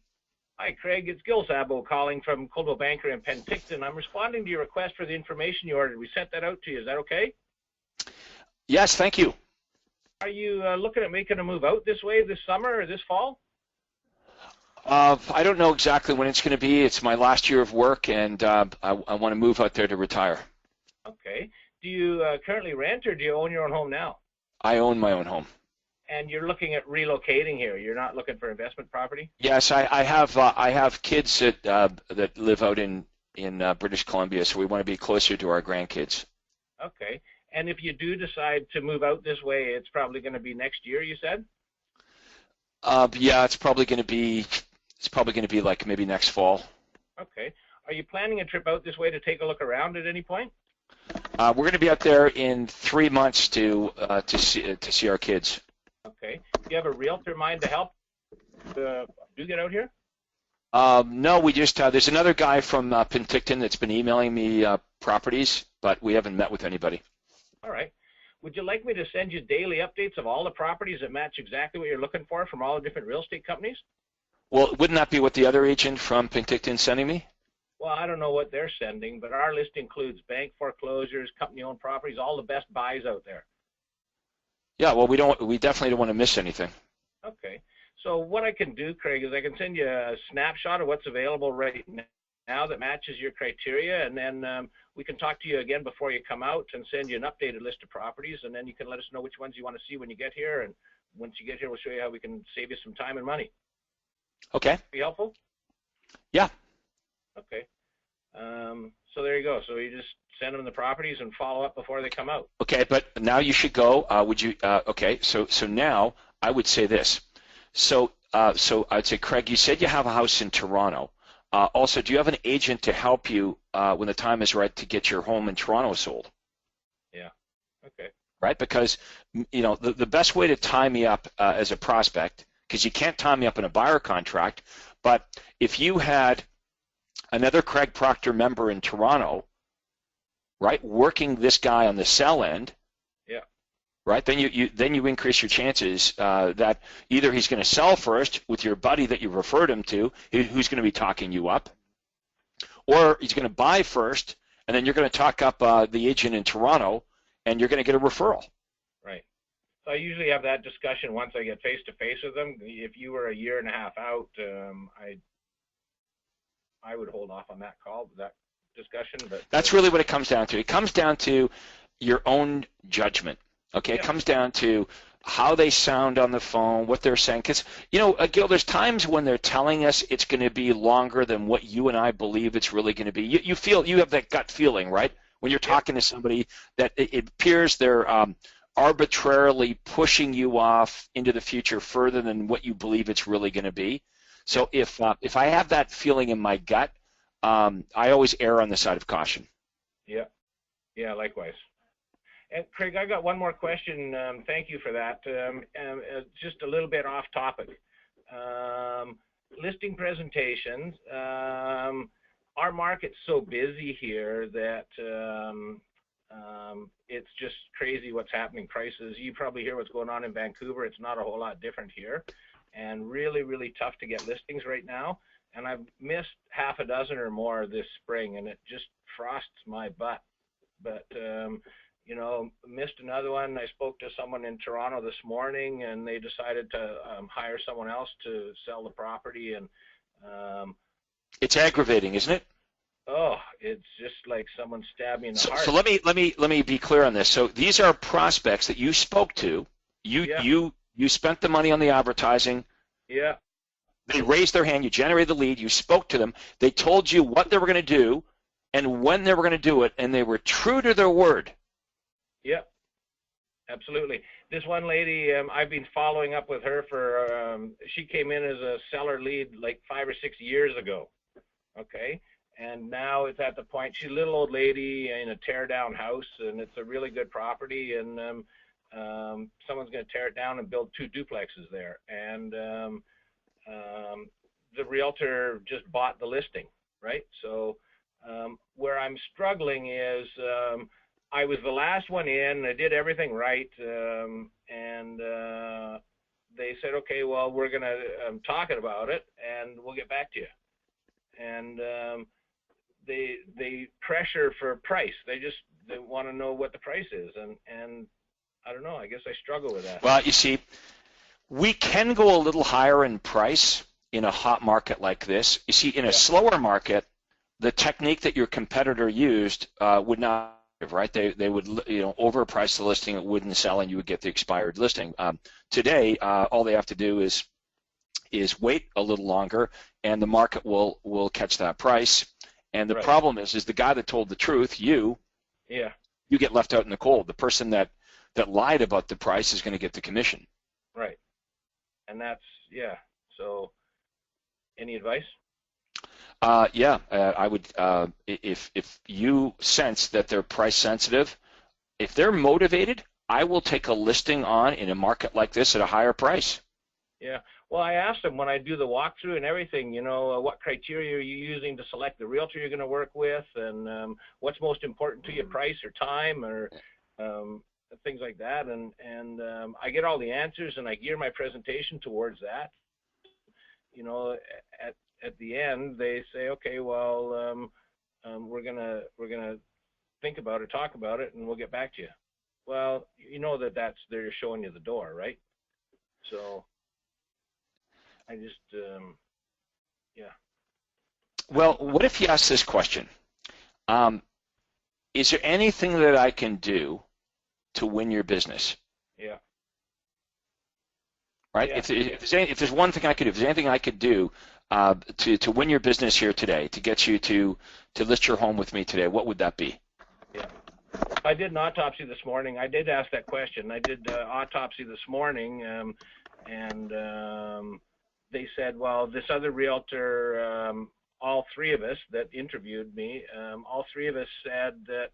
Hi, Craig. It's Gil Szabo calling from Coldwell Banker in Penticton. I'm responding to your request for the information you ordered. We sent that out to you. Is that okay? Yes, thank you. Are you looking at making a move out this way this summer or this fall? I don't know exactly when it's going to be. It's my last year of work, and I want to move out there to retire. Okay. Do you currently rent, or do you own your own home now? I own my own home. And you're looking at relocating here. You're not looking for investment property? Yes, I have kids that live out in British Columbia, so we want to be closer to our grandkids. Okay. And if you do decide to move out this way, it's probably going to be next year, you said? Yeah, it's probably going to be like maybe next fall. Okay. Are you planning a trip out this way to take a look around at any point? We're going to be out there in 3 months to see our kids. Okay. Do you have a realtor in mind to help do get out here? No, we just there's another guy from Penticton that's been emailing me properties, but we haven't met with anybody. All right. Would you like me to send you daily updates of all the properties that match exactly what you're looking for from all the different real estate companies? Well, wouldn't that be what the other agent from Penticton is sending me? Well, I don't know what they're sending, but our list includes bank foreclosures, company-owned properties, all the best buys out there. Yeah, well, we definitely don't want to miss anything. Okay. So what I can do, Craig, is I can send you a snapshot of what's available right now that matches your criteria, and then we can talk to you again before you come out and send you an updated list of properties, and then you can let us know which ones you want to see when you get here, and once you get here, we'll show you how we can save you some time and money. Okay. Be helpful? Yeah. Okay. So there you go. So you just send them the properties and follow up before they come out. Okay, but now you should go. Would you? Okay. So now I would say this. So I'd say, Craig, you said you have a house in Toronto. Also, do you have an agent to help you when the time is right to get your home in Toronto sold? Yeah. Okay. Right, because the best way to tie me up as a prospect, because you can't tie me up in a buyer contract, but if you had another Craig Proctor member in Toronto, right, working this guy on the sell end, yeah, right? Then you increase your chances that either he's going to sell first with your buddy that you referred him to, who's going to be talking you up, or he's going to buy first, and then you're going to talk up the agent in Toronto, and you're going to get a referral. Right. So I usually have that discussion once I get face-to-face with them. If you were a year and a half out, I would hold off on that call, that discussion. But that's really what it comes down to. It comes down to your own judgment. Okay, yeah. It comes down to how they sound on the phone, what they're saying. Because, Gil, there's times when they're telling us it's going to be longer than what you and I believe it's really going to be. You have that gut feeling, right? When you're talking to somebody that it appears they're arbitrarily pushing you off into the future further than what you believe it's really going to be. So if I have that feeling in my gut, I always err on the side of caution. Yeah, likewise. And Craig, I got one more question. Thank you for that. Just a little bit off topic. Listing presentations. Our market's so busy here that it's just crazy what's happening. Prices, you probably hear what's going on in Vancouver. It's not a whole lot different here. And really, really tough to get listings right now. And I've missed half a dozen or more this spring, and it just frosts my butt. But missed another one. I spoke to someone in Toronto this morning, and they decided to hire someone else to sell the property. And it's aggravating, isn't it? Oh, it's just like someone stabbed me in the heart. So let me be clear on this. So these are prospects that you spoke to. You spent the money on the advertising. Yeah. They raised their hand. You generated the lead. You spoke to them. They told you what they were going to do and when they were going to do it, and they were true to their word. Yeah, absolutely. This one lady, I've been following up with her for, she came in as a seller lead like 5 or 6 years ago, okay? And now it's at the point, she's a little old lady in a tear-down house, and it's a really good property, and someone's going to tear it down and build 2 duplexes there. And the realtor just bought the listing, right? So where I'm struggling is I was the last one in. I did everything right, and they said, okay, well, we're going to talk about it, and we'll get back to you. And they pressure for price. They want to know what the price is, and I don't know. I guess I struggle with that. Well, you see, we can go a little higher in price in a hot market like this. You see, in a slower market, the technique that your competitor used would not, right? They would overprice the listing, it wouldn't sell, and you would get the expired listing. Today, all they have to do is wait a little longer, and the market will catch that price. And the problem is the guy that told the truth, you get left out in the cold. The person that lied about the price is going to get the commission. Right. And that's, so any advice? I would, if you sense that they're price sensitive, if they're motivated, I will take a listing on in a market like this at a higher price. Yeah. Well, I asked them when I do the walkthrough and everything, what criteria are you using to select the realtor you're going to work with, and what's most important to you, price or time, or things like that. And I get all the answers, and I gear my presentation towards that. At the end, they say, okay, well, we're gonna think about it, talk about it, and we'll get back to you. Well, they're showing you the door, right? So I just, Well, what if you ask this question? Is there anything that I can do to win your business? Yeah. Right? Yeah. If there's one thing I could do, if there's anything I could do to win your business here today, to get you to list your home with me today, what would that be? Yeah. I did an autopsy this morning. I did ask that question. I did autopsy this morning, and they said, well, this other realtor, all 3 of us that interviewed me, all 3 of us said that,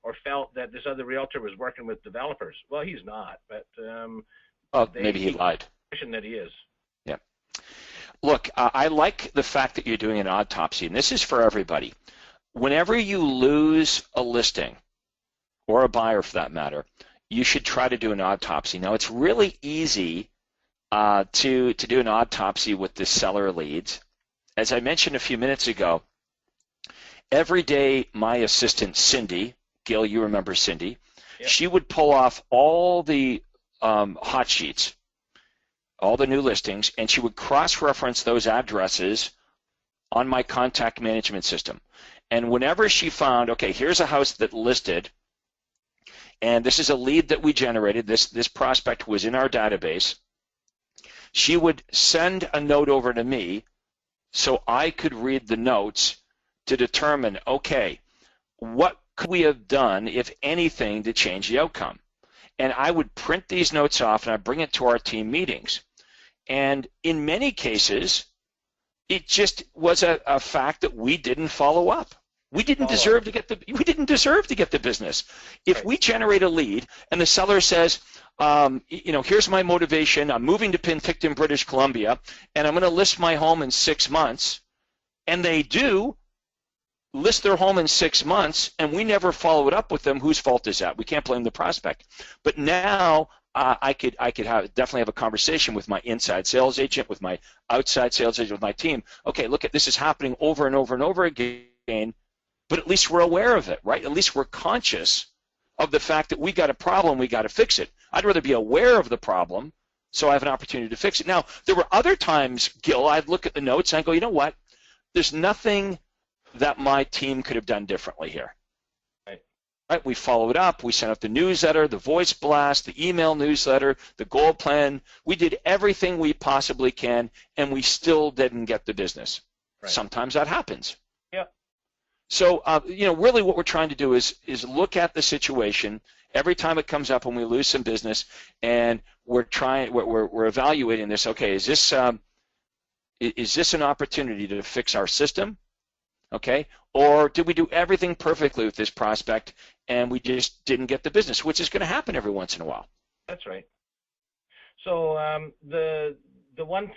or felt that this other realtor was working with developers. Well, he's not, but maybe he lied. That he is. Yeah. Look, I like the fact that you're doing an autopsy, and this is for everybody. Whenever you lose a listing, or a buyer for that matter, you should try to do an autopsy. Now, it's really easy to do an autopsy with the seller leads. As I mentioned a few minutes ago, every day my assistant Cindy, Gil, you remember Cindy, Yep. she would pull off all the hot sheets, all the new listings, and she would cross-reference those addresses on my contact management system. And whenever she found, okay, here's a house that listed, and this is a lead that we generated, this prospect was in our database, she would send a note over to me so I could read the notes to determine, okay, what could we have done, if anything, to change the outcome? And I would print these notes off and I'd bring it to our team meetings. And in many cases, it just was a fact that we didn't follow up. We didn't deserve to get the business. If we generate a lead and the seller says, here's my motivation, I'm moving to Penticton, British Columbia, and I'm going to list my home in 6 months, and they do list their home in 6 months, and we never follow it up with them, whose fault is that? We can't blame the prospect. But now I could definitely have a conversation with my inside sales agent, with my outside sales agent, with my team. Okay, look, this is happening over and over and over again, but at least we're aware of it, right? At least we're conscious of the fact that we got a problem, we got to fix it. I'd rather be aware of the problem so I have an opportunity to fix it. Now, there were other times, Gil, I'd look at the notes and I'd go, you know what? There's nothing that my team could have done differently here. Right? We followed up. We sent out the newsletter, the voice blast, the email newsletter, the goal plan. We did everything we possibly can, and we still didn't get the business. Right. Sometimes that happens. Yep. So, really what we're trying to do is look at the situation every time it comes up when we lose some business, and we're evaluating this. Okay, is this an opportunity to fix our system? Okay, or did we do everything perfectly with this prospect and we just didn't get the business, which is going to happen every once in a while. That's right. So the one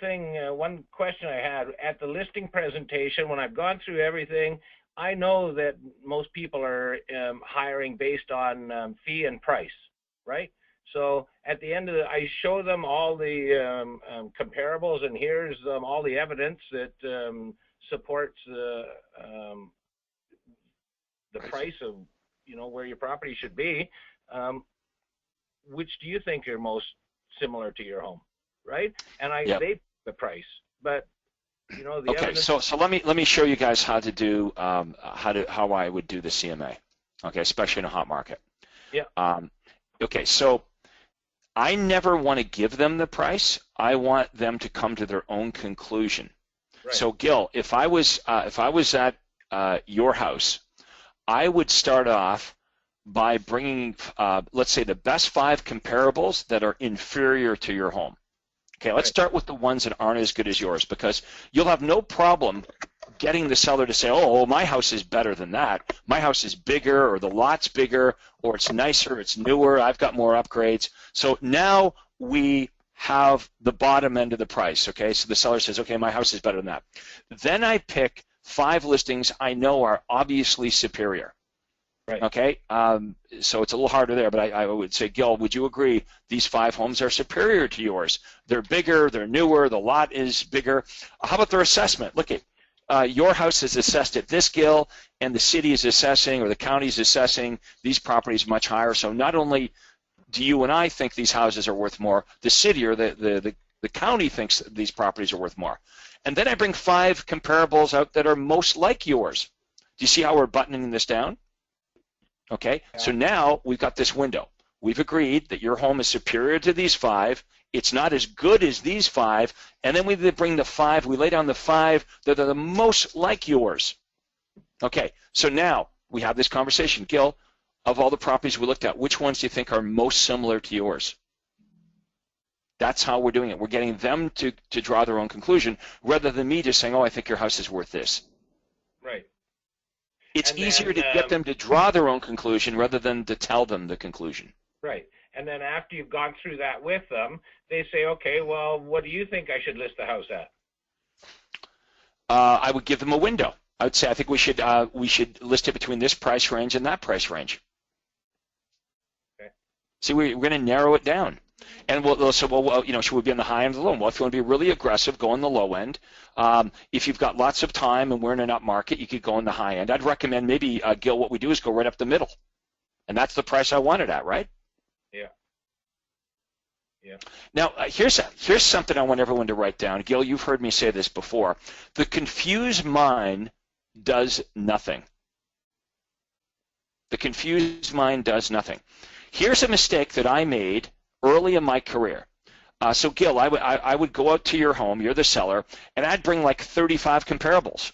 question I had at the listing presentation, when I've gone through everything, I know that most people are hiring based on fee and price, right? So at the end of I show them all the comparables, and here's all the evidence that supports the price of where your property should be. Which do you think are most similar to your home, right? And they pick the price, but the evidence. So let me show you guys how to do how I would do the CMA. Okay, especially in a hot market. Yeah. Okay, so I never want to give them the price. I want them to come to their own conclusion. Right. So Gil, if I was at your house, I would start off by bringing, let's say, the best 5 comparables that are inferior to your home. Okay, let's start with the ones that aren't as good as yours, because you'll have no problem getting the seller to say, oh, my house is better than that. My house is bigger, or the lot's bigger, or it's nicer, it's newer, I've got more upgrades. So now we have the bottom end of the price, okay? So the seller says, okay, my house is better than that. Then I pick 5 listings I know are obviously superior, right? Okay? So it's a little harder there, but I would say, Gil, would you agree these 5 homes are superior to yours? They're bigger, they're newer, the lot is bigger. How about their assessment? Look at your house is assessed at this, Gil, and the city is assessing, or the county is assessing these properties much higher. So not only do you and I think these houses are worth more, the city or the county thinks that these properties are worth more. And then I bring 5 comparables out that are most like yours. Do you see how we're buttoning this down? Okay, so now we've got this window. We've agreed that your home is superior to these 5. It's not as good as these 5. And then we bring the 5, we lay down the 5 that are the most like yours. Okay, so now we have this conversation. Gil, of all the properties we looked at, which ones do you think are most similar to yours? That's how we're doing it. We're getting them to draw their own conclusion, rather than me just saying, oh, I think your house is worth this. Right. It's easier to get them to draw their own conclusion rather than to tell them the conclusion. Right. And then after you've gone through that with them, they say, okay, well, what do you think I should list the house at? I would give them a window. I would say, I think we should list it between this price range and that price range. See, we're going to narrow it down. And we'll say, well, should we be on the high end or the low end? Well, if you want to be really aggressive, go on the low end. If you've got lots of time and we're in an up market, you could go on the high end. I'd recommend maybe, Gil, what we do is go right up the middle. And that's the price I want it at, right? Yeah. Yeah. Now, here's something I want everyone to write down. Gil, you've heard me say this before. The confused mind does nothing. The confused mind does nothing. Here's a mistake that I made early in my career. So, Gil, I would go out to your home, you're the seller, and I'd bring like 35 comparables,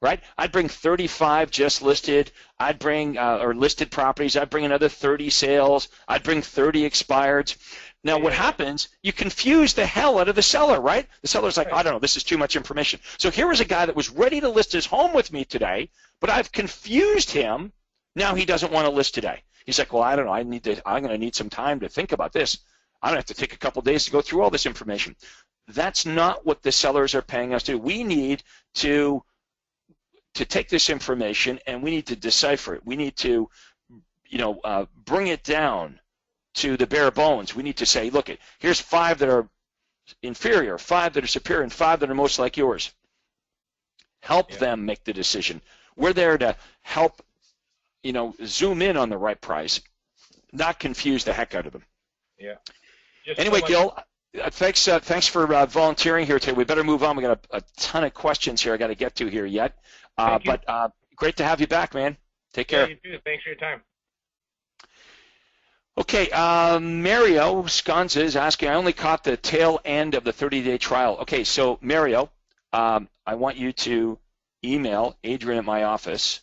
right? I'd bring 35 just listed. I'd bring, or listed properties. I'd bring another 30 sales. I'd bring 30 expireds. Now, what happens, you confuse the hell out of the seller, right? The seller's like, I don't know, this is too much information. So here was a guy that was ready to list his home with me today, but I've confused him. Now he doesn't want to list today. He's like, well, I don't know, I'm going to need some time to think about this. I'm going to have to take a couple days to go through all this information. That's not what the sellers are paying us to do. We need to take this information and we need to decipher it. We need to, bring it down to the bare bones. We need to say, look, here's 5 that are inferior, 5 that are superior, and 5 that are most like yours. Help them make the decision. We're there to help, zoom in on the right price, not confuse the heck out of them. Yeah. Anyway, Gil, thanks for volunteering here today. We better move on. We got a ton of questions here I got to get to here yet. But great to have you back, man. Take care. Yeah, you too. Thanks for your time. Okay, Mario Sconza is asking, I only caught the tail end of the 30-day trial. Okay, so Mario, I want you to email Adrian at my office.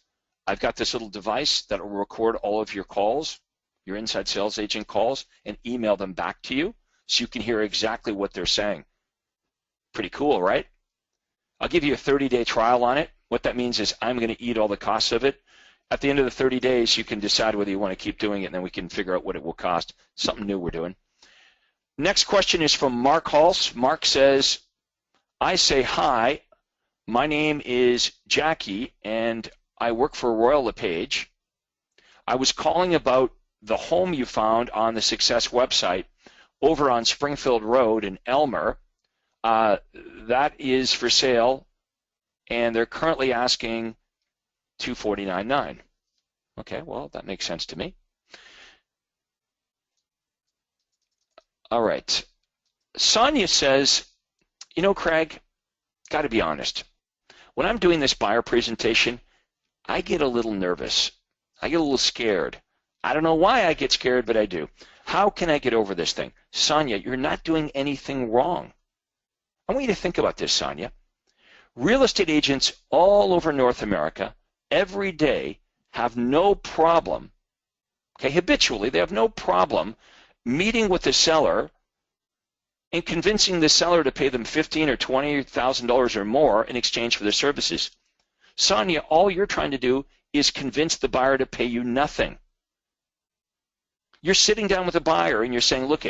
I've got this little device that will record all of your calls, your inside sales agent calls, and email them back to you so you can hear exactly what they're saying. Pretty cool, right? I'll give you a 30-day trial on it. What that means is I'm going to eat all the costs of it. At the end of the 30 days, you can decide whether you want to keep doing it, and then we can figure out what it will cost. Something new we're doing. Next question is from Mark Hulse. Mark says, I say hi. My name is Jackie, and I work for Royal LePage. I was calling about the home you found on the Success website over on Springfield Road in Elmer. That is for sale, and they're currently asking $249,900. Okay, well, that makes sense to me. All right. Sonia says, Craig, got to be honest. When I'm doing this buyer presentation, I get a little nervous. I get a little scared. I don't know why I get scared, but I do. How can I get over this thing? Sonia, you're not doing anything wrong. I want you to think about this, Sonia. Real estate agents all over North America every day have no problem, habitually, they have no problem meeting with the seller and convincing the seller to pay them $15,000 or $20,000 or more in exchange for their services. Sonia, all you're trying to do is convince the buyer to pay you nothing. You're sitting down with a buyer and you're saying, look,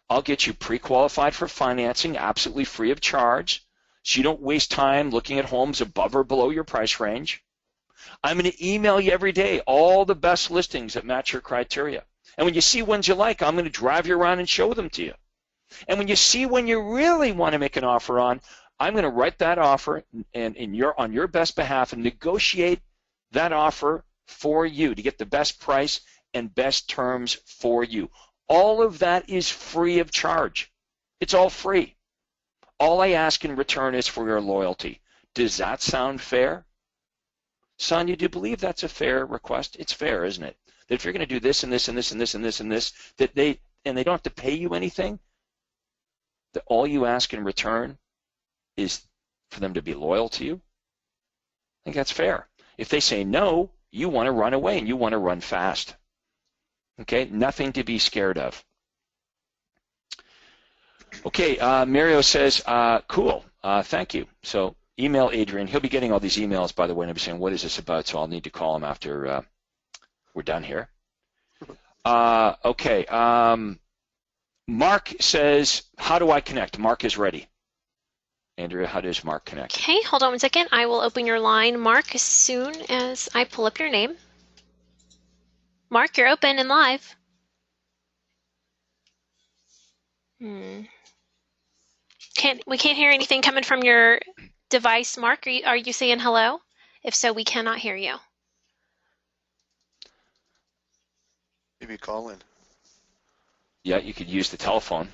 I'll get you pre-qualified for financing absolutely free of charge so you don't waste time looking at homes above or below your price range. I'm going to email you every day all the best listings that match your criteria. And when you see ones you like, I'm going to drive you around and show them to you. And when you see one you really want to make an offer on, I'm going to write that offer and on your best behalf and negotiate that offer for you to get the best price and best terms for you. All of that is free of charge. It's all free. All I ask in return is for your loyalty. Does that sound fair? Sonia, do you believe that's a fair request? It's fair, isn't it? That if you're going to do this and this and this and this and this and this, that they don't have to pay you anything, that all you ask in return is for them to be loyal to you? I think that's fair. If they say no, you want to run away and you want to run fast. Okay, nothing to be scared of. Okay, Mario says, cool, thank you. So email Adrian. He'll be getting all these emails, by the way, and he'll be saying, what is this about? So I'll need to call him after we're done here. Okay, Mark says, how do I connect? Mark is ready. Andrea, how does Mark connect? Okay, hold on one second. I will open your line, Mark, as soon as I pull up your name. Mark, you're open and live. We can't hear anything coming from your device, Mark. Are you saying hello? If so, we cannot hear you. Maybe call in. Yeah, you could use the telephone.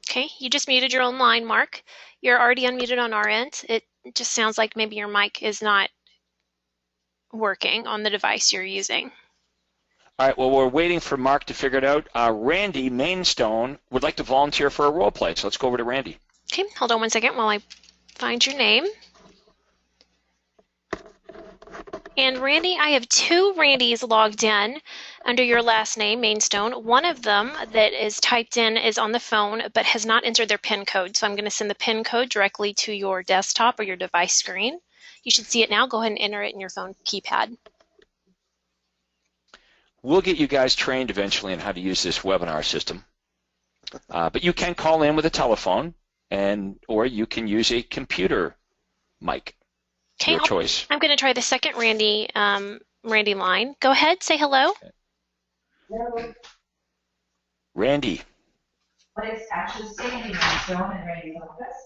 Okay, you just muted your own line, Mark. You're already unmuted on our end. It just sounds like maybe your mic is not working on the device you're using. All right, well, we're waiting for Mark to figure it out. Randy Mainstone would like to volunteer for a role play, so let's go over to Randy. Okay, hold on one second while I find your name. And Randy, I have two Randys logged in under your last name, Mainstone. One of them that is typed in is on the phone but has not entered their PIN code. So I'm going to send the PIN code directly to your desktop or your device screen. You should see it now. Go ahead and enter it in your phone keypad. We'll get you guys trained eventually on how to use this webinar system. But you can call in with a telephone, or you can use a computer mic. Okay, your choice. I'm going to try the second Randy line. Go ahead, say hello. Okay. Hello. Randy. But it's actually sitting in Stone and Randy's office.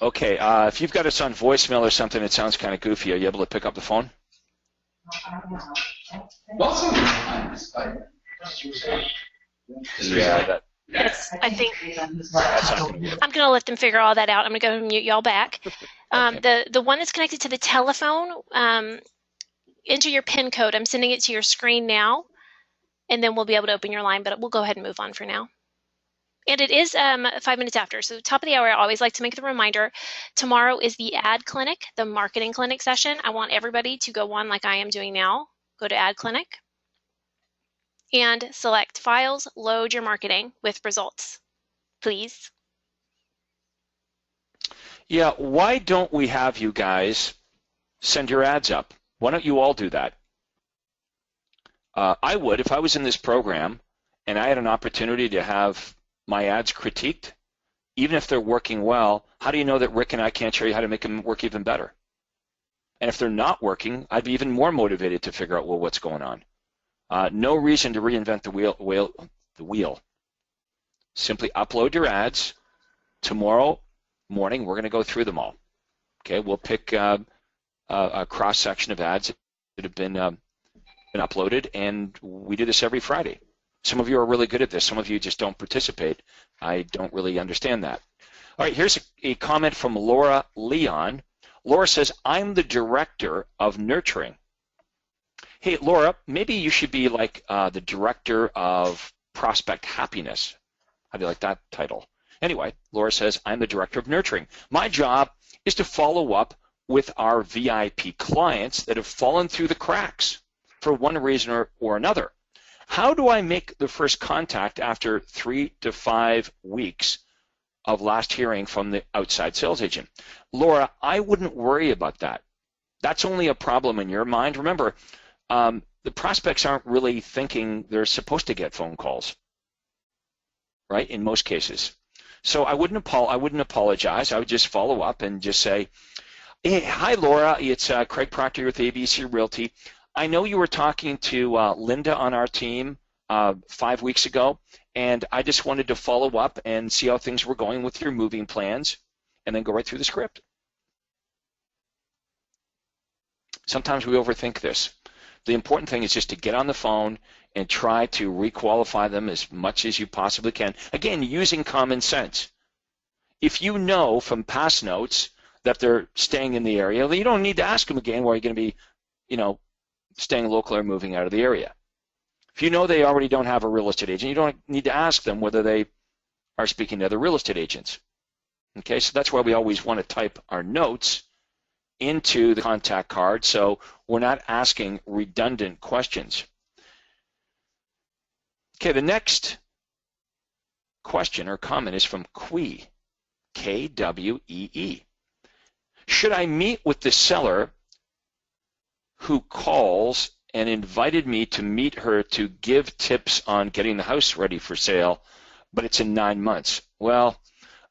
Okay, if you've got us on voicemail or something, it sounds kind of goofy. Are you able to pick up the phone? Yeah, Yes, I think I'm going to let them figure all that out. I'm going to go and mute y'all back. Okay. The one that's connected to the telephone, enter your PIN code. I'm sending it to your screen now, and then we'll be able to open your line, but we'll go ahead and move on for now. And it is 5 minutes after, so top of the hour, I always like to make the reminder, tomorrow is the ad clinic, the marketing clinic session. I want everybody to go on like I am doing now. Go to ad clinic and select files, load your marketing with results, please. Yeah, why don't we have you guys send your ads up? Why don't you all do that? I would, if I was in this program and I had an opportunity to have my ads critiqued, even if they're working well, how do you know that Rick and I can't show you how to make them work even better? And if they're not working, I'd be even more motivated to figure out, well, what's going on? No reason to reinvent the wheel. Simply upload your ads. Tomorrow morning, we're going to go through them all. Okay, we'll pick a cross-section of ads that have been uploaded, and we do this every Friday. Some of you are really good at this. Some of you just don't participate. I don't really understand that. All right, here's a comment from Laura Leon. Laura says, I'm the director of nurturing. Hey, Laura, maybe you should be like the director of prospect happiness. How do you like that title? Anyway, Laura says, I'm the director of nurturing. My job is to follow up with our VIP clients that have fallen through the cracks for one reason or another. How do I make the first contact after 3 to 5 weeks of last hearing from the outside sales agent? Laura, I wouldn't worry about that. That's only a problem in your mind. Remember, the prospects aren't really thinking they're supposed to get phone calls, right, in most cases. So I wouldn't apologize. I would just follow up and just say, hey, hi, Laura. It's Craig Proctor with ABC Realty. I know you were talking to Linda on our team 5 weeks ago, and I just wanted to follow up and see how things were going with your moving plans, and then go right through the script. Sometimes we overthink this. The important thing is just to get on the phone and try to requalify them as much as you possibly can. Again, using common sense. If you know from past notes that they're staying in the area, you don't need to ask them again where you're going to be, staying local or moving out of the area. If you know they already don't have a real estate agent, you don't need to ask them whether they are speaking to other real estate agents. Okay, so that's why we always want to type our notes into the contact card so we're not asking redundant questions. Okay, the next question or comment is from Kwee, Kwee. Should I meet with the seller who calls and invited me to meet her to give tips on getting the house ready for sale, but it's in 9 months? Well,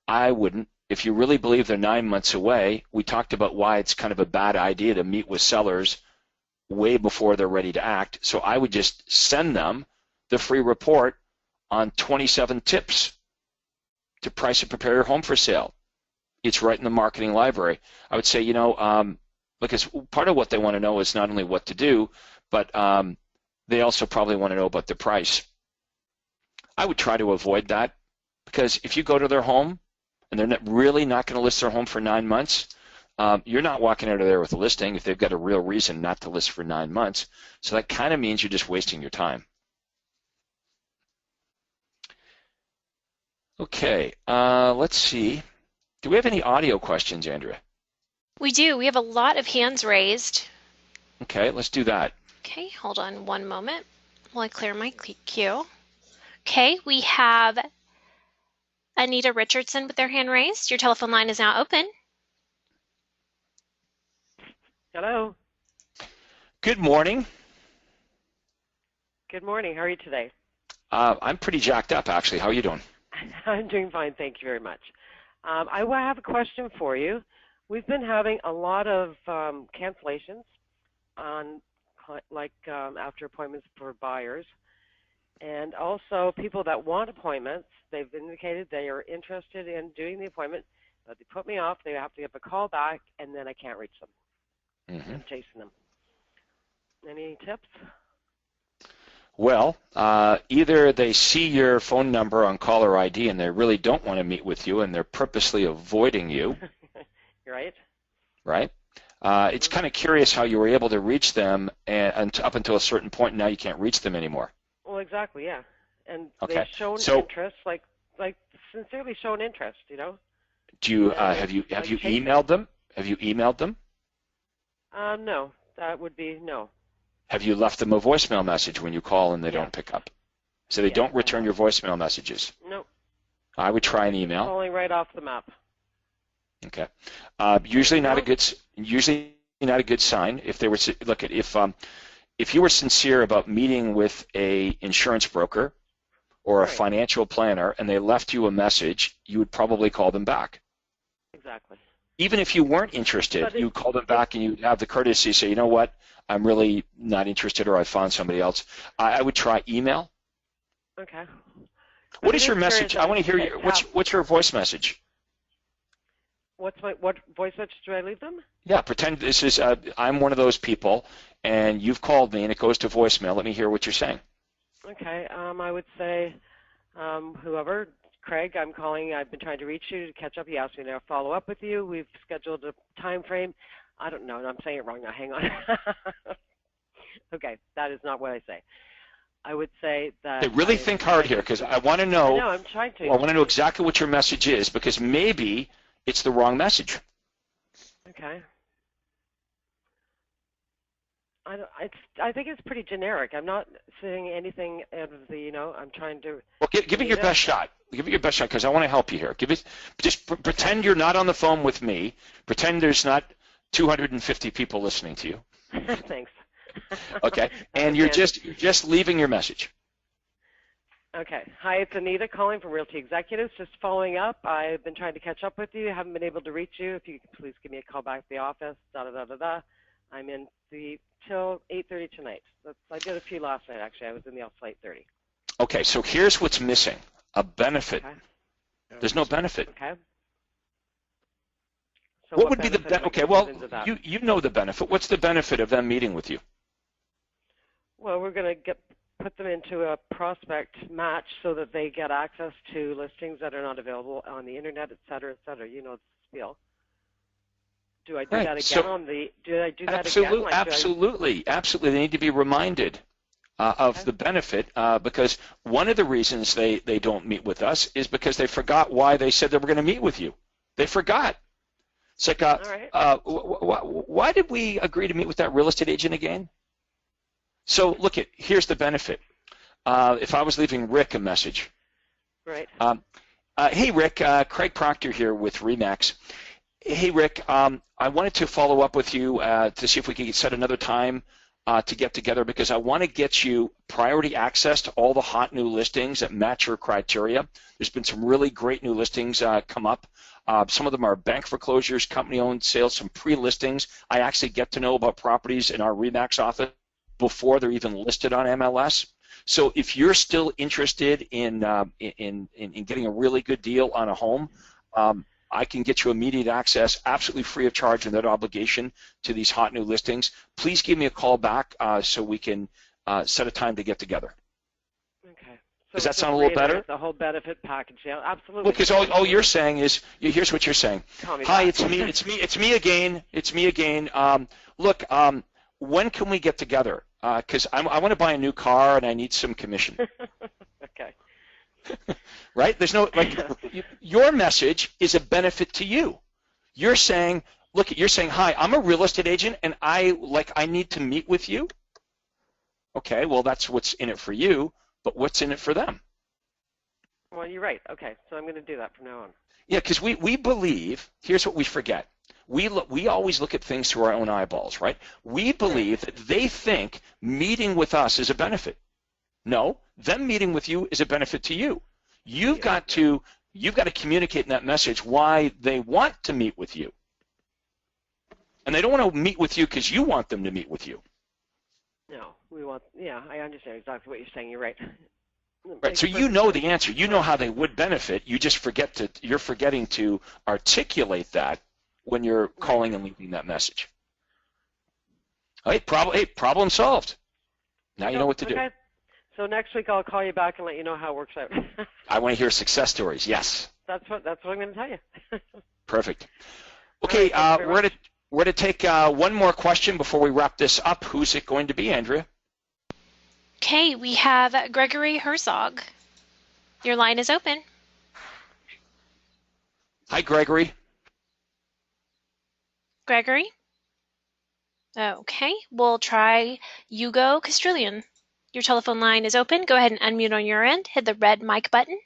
I wouldn't. If you really believe they're 9 months away, we talked about why it's kind of a bad idea to meet with sellers way before they're ready to act. So I would just send them the free report on 27 tips to price and prepare your home for sale. It's right in the marketing library. I would say, because part of what they want to know is not only what to do, but they also probably want to know about the price. I would try to avoid that, because if you go to their home and they're really not going to list their home for 9 months, you're not walking out of there with a listing if they've got a real reason not to list for 9 months. So that kind of means you're just wasting your time. Okay, let's see. Do we have any audio questions, Andrea? We do. We have a lot of hands raised. Okay, let's do that. Okay, hold on one moment while I clear my queue. Okay, we have Anita Richardson with their hand raised. Your telephone line is now open. Hello. Good morning. Good morning. How are you today? I'm pretty jacked up, actually. How are you doing? I'm doing fine. Thank you very much. I have a question for you. We've been having a lot of cancellations on, after appointments for buyers, and also people that want appointments. They've indicated they are interested in doing the appointment, but they put me off. They have to give a call back, and then I can't reach them. Mm-hmm. I'm chasing them. Any tips? Well, either they see your phone number on caller ID and they really don't want to meet with you and they're purposely avoiding you. Right. Right? It's kind of curious how you were able to reach them and up until a certain point, and now you can't reach them anymore. Well, exactly, yeah. And Okay. they've shown interest, like sincerely shown interest, Do you have you emailed them? Have you emailed them? No, that would be no. Have you left them a voicemail message when you call and they don't pick up? So they don't return your voicemail messages? Nope. I would try an email. Falling right off the map. Okay. Usually not a good sign. If they were if you were sincere about meeting with a insurance broker or a financial planner and they left you a message, you would probably call them back. Exactly. Even if you weren't interested, you call them back and you have the courtesy to say, you know what, I'm really not interested, or I found somebody else. I would try email. Okay. What is your message? I want to hear what's your voice message? What voice message do I leave them? Yeah, pretend this is I'm one of those people, and you've called me, and it goes to voicemail. Let me hear what you're saying. Okay. I would say, whoever, Craig, I'm calling. I've been trying to reach you to catch up. He asked me to follow up with you. We've scheduled a time frame. I don't know. I'm saying it wrong now. Hang on. Okay, that is not what I say. I would say that. Hey, really think hard here, because I want to know. No, I'm trying to. I want to know exactly what your message is, because maybe it's the wrong message. Okay. I think it's pretty generic. I'm not saying anything out of the, I'm trying to. Well, give it your best shot. Give it your best shot, because I want to help you here. Just pretend you're not on the phone with me. Pretend there's not 250 people listening to you. Thanks. Okay, and you're just leaving your message. Okay. Hi, it's Anita calling from Realty Executives. Just following up. I've been trying to catch up with you. Haven't been able to reach you. If you could please give me a call back at the office. I'm in till 8:30 tonight. I did a few last night, actually. I was in the office till 8:30. Okay, so here's what's missing: a benefit. Okay. There's no benefit. Okay. So what would be the benefit? Okay, well, you know the benefit. What's the benefit of them meeting with you? Well, we're going to put them into a prospect match so that they get access to listings that are not available on the internet, et cetera, et cetera. You know the spiel. Do I do that again Absolutely. They need to be reminded of the benefit because one of the reasons they don't meet with us is because they forgot why they said they were going to meet with you. They forgot. It's like, why did we agree to meet with that real estate agent again? So here's the benefit. If I was leaving Rick a message. Right. Hey, Rick, Craig Proctor here with RE/MAX. Hey, Rick, I wanted to follow up with you to see if we could set another time to get together because I want to get you priority access to all the hot new listings that match your criteria. There's been some really great new listings come up. Some of them are bank foreclosures, company-owned sales, some pre-listings. I actually get to know about properties in our RE/MAX office before they're even listed on MLS. So if you're still interested in getting a really good deal on a home, I can get you immediate access, absolutely free of charge and without obligation to these hot new listings. Please give me a call back so we can set a time to get together. Okay. So Does that sound a little better? The whole benefit package, yeah, absolutely. Because all you're saying is, here's what you're saying. Hi, it's me again. Look, when can we get together? Because I want to buy a new car and I need some commission. Okay. Right? There's no your message is a benefit to you. You're saying, you're saying, hi, I'm a real estate agent and I need to meet with you. Okay, well that's what's in it for you, but what's in it for them? Well, you're right. Okay, so I'm going to do that from now on. Yeah, because we believe. Here's what we forget. We always look at things through our own eyeballs, right? We believe that they think meeting with us is a benefit. No, them meeting with you is a benefit to you. You've got to communicate in that message why they want to meet with you. And they don't want to meet with you because you want them to meet with you. No, I understand exactly what you're saying. You're right. Right, so you know the answer. You know how they would benefit. You just you're forgetting to articulate that when you're calling and leaving that message. Hey, problem solved. Now you know what to do. So next week I'll call you back and let you know how it works out. I want to hear success stories. Yes. That's what I'm going to tell you. Perfect. Okay, we're going to take one more question before we wrap this up. Who's it going to be, Andrea? Okay, we have Gregory Herzog. Your line is open. Hi, Gregory. Gregory? Okay, we'll try Hugo Castrillion. Your telephone line is open. Go ahead and unmute on your end. Hit the red mic button.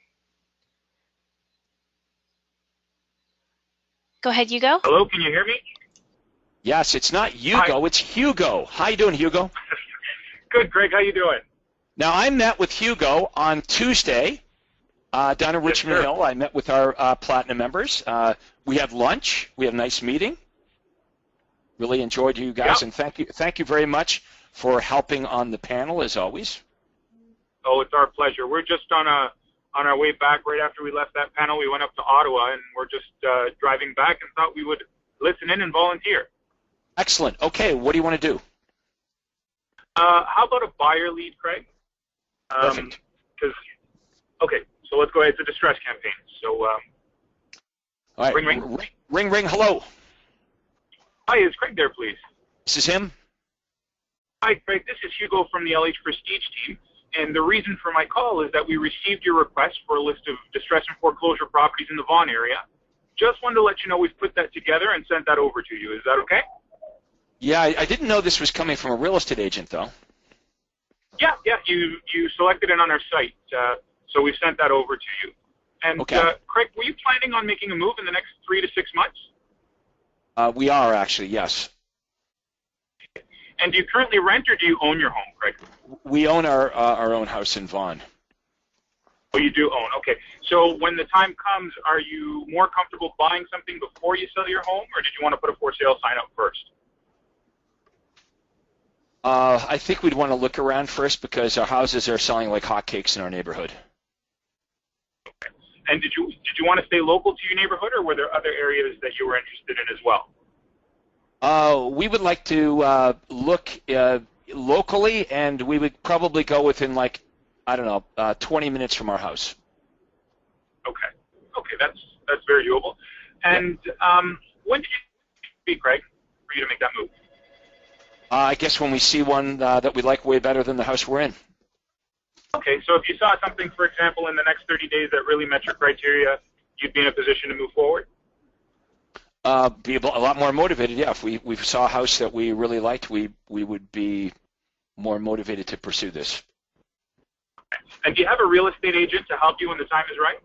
Go ahead, Hugo. Hello, can you hear me? Yes, it's not Hugo, it's Hugo. How you doing, Hugo? Good, Greg. How you doing? Now, I met with Hugo on Tuesday down in Richmond Hill. I met with our Platinum members. We had lunch. We had a nice meeting. Really enjoyed you guys, and thank you very much for helping on the panel, as always. Oh, it's our pleasure. We're just on our way back. Right after we left that panel, we went up to Ottawa, and we're just driving back and thought we would listen in and volunteer. Excellent. Okay, what do you want to do? How about a buyer lead, Craig? Perfect. Okay, so let's go ahead. It's a distress campaign. So, all right. Ring. Ring. Hello. Hi, is Craig there, please? This is him. Hi, Craig. This is Hugo from the LH Prestige team. And the reason for my call is that we received your request for a list of distress and foreclosure properties in the Vaughan area. Just wanted to let you know we've put that together and sent that over to you. Is that okay? Yeah, I didn't know this was coming from a real estate agent, though. Yeah, you selected it on our site, so we sent that over to you. And okay. Craig, were you planning on making a move in the next 3 to 6 months? We are actually, yes. And do you currently rent or do you own your home, Craig? We own our own house in Vaughan. Oh, you do own. Okay. So when the time comes, are you more comfortable buying something before you sell your home, or did you want to put a for sale sign up first? I think we'd want to look around first because our houses are selling like hotcakes in our neighborhood. Okay. And did you want to stay local to your neighborhood, or were there other areas that you were interested in as well? We would like to look locally, and we would probably go within 20 minutes from our house. Okay, that's very doable. And when did you speak, Craig, for you to make that move? I guess when we see one that we like way better than the house we're in. Okay, so if you saw something, for example, in the next 30 days that really met your criteria, you'd be in a position to move forward? Be a lot more motivated, yeah. If we saw a house that we really liked, we would be more motivated to pursue this. And do you have a real estate agent to help you when the time is right?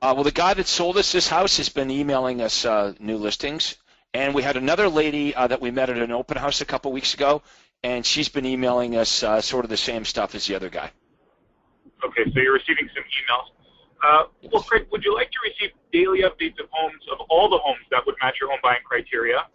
Well, the guy that sold us this house has been emailing us new listings. And we had another lady that we met at an open house a couple weeks ago, and she's been emailing us sort of the same stuff as the other guy. Okay, so you're receiving some emails. Well, Craig, would you like to receive daily updates of homes, of all the homes that would match your home buying criteria?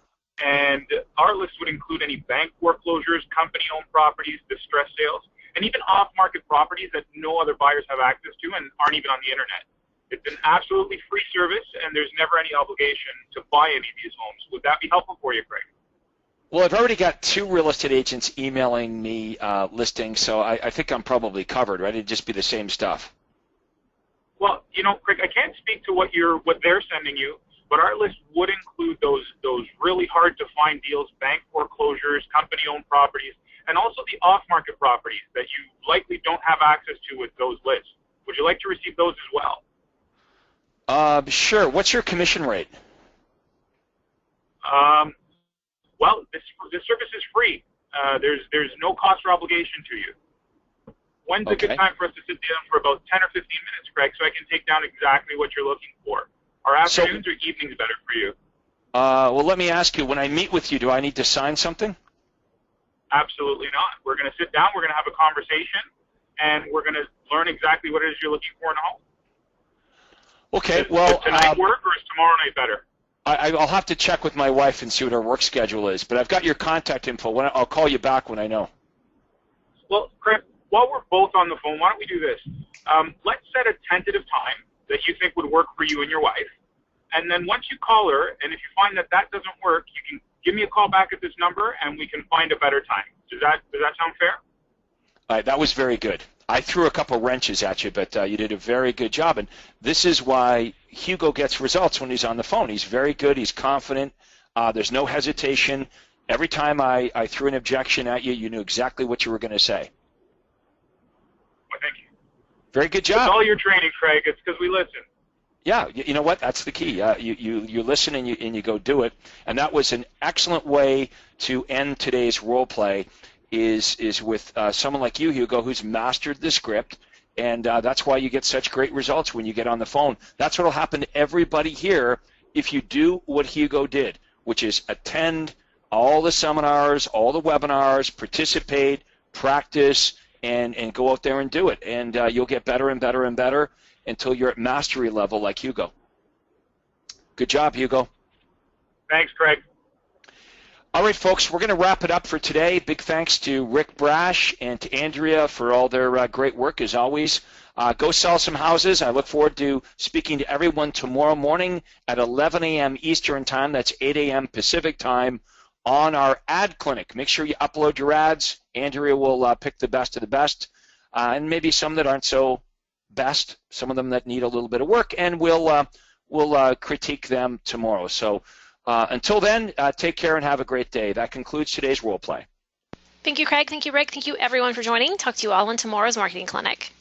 And our list would include any bank foreclosures, company-owned properties, distress sales. and even off-market properties that no other buyers have access to and aren't even on the internet. It's an absolutely free service, and there's never any obligation to buy any of these homes. Would that be helpful for you, Craig? Well, I've already got 2 real estate agents emailing me listings, so I think I'm probably covered, right? It'd just be the same stuff. Well, you know, Craig, I can't speak to what they're sending you, but our list would include those really hard to find deals, bank foreclosures, company-owned properties, and also the off-market properties that you likely don't have access to with those lists. Would you like to receive those as well? Sure. What's your commission rate? Well, this service is free. There's no cost or obligation to you. When's a good time for us to sit down for about 10 or 15 minutes, Craig, so I can take down exactly what you're looking for? Are afternoons or evenings better for you? Well, let me ask you, when I meet with you, do I need to sign something? Absolutely not. We're going to sit down, we're going to have a conversation, and we're going to learn exactly what it is you're looking for in a home. Okay, well... Does tonight work, or is tomorrow night better? I'll have to check with my wife and see what her work schedule is, but I've got your contact info. I'll call you back when I know. Well, Craig, while we're both on the phone, why don't we do this? Let's set a tentative time that you think would work for you and your wife, and then once you call her, and if you find that doesn't work, you can give me a call back at this number, and we can find a better time. Does that sound fair? All right, that was very good. I threw a couple wrenches at you, but you did a very good job. And this is why Hugo gets results when he's on the phone. He's very good. He's confident. There's no hesitation. Every time I threw an objection at you, you knew exactly what you were going to say. Well, thank you. Very good job. It's all your training, Craig. It's because we listen. Yeah, you know what? That's the key. You listen and you go do it. And that was an excellent way to end today's role play. Is with someone like you, Hugo, who's mastered the script, and that's why you get such great results when you get on the phone. That's what will happen to everybody here if you do what Hugo did, which is attend all the seminars, all the webinars, participate, practice, and go out there and do it. And you'll get better and better and better until you're at mastery level like Hugo. Good job, Hugo. Thanks, Craig. All right, folks, we're going to wrap it up for today. Big thanks to Rick Brash and to Andrea for all their great work, as always. Go sell some houses. I look forward to speaking to everyone tomorrow morning at 11 a.m. Eastern Time. That's 8 a.m. Pacific Time on our ad clinic. Make sure you upload your ads. Andrea will pick the best of the best, and maybe some that aren't so best, some of them that need a little bit of work, and we'll critique them tomorrow. So until then, take care and have a great day. That concludes today's role play. Thank you, Craig. Thank you, Rick. Thank you, everyone, for joining. Talk to you all in tomorrow's Marketing Clinic.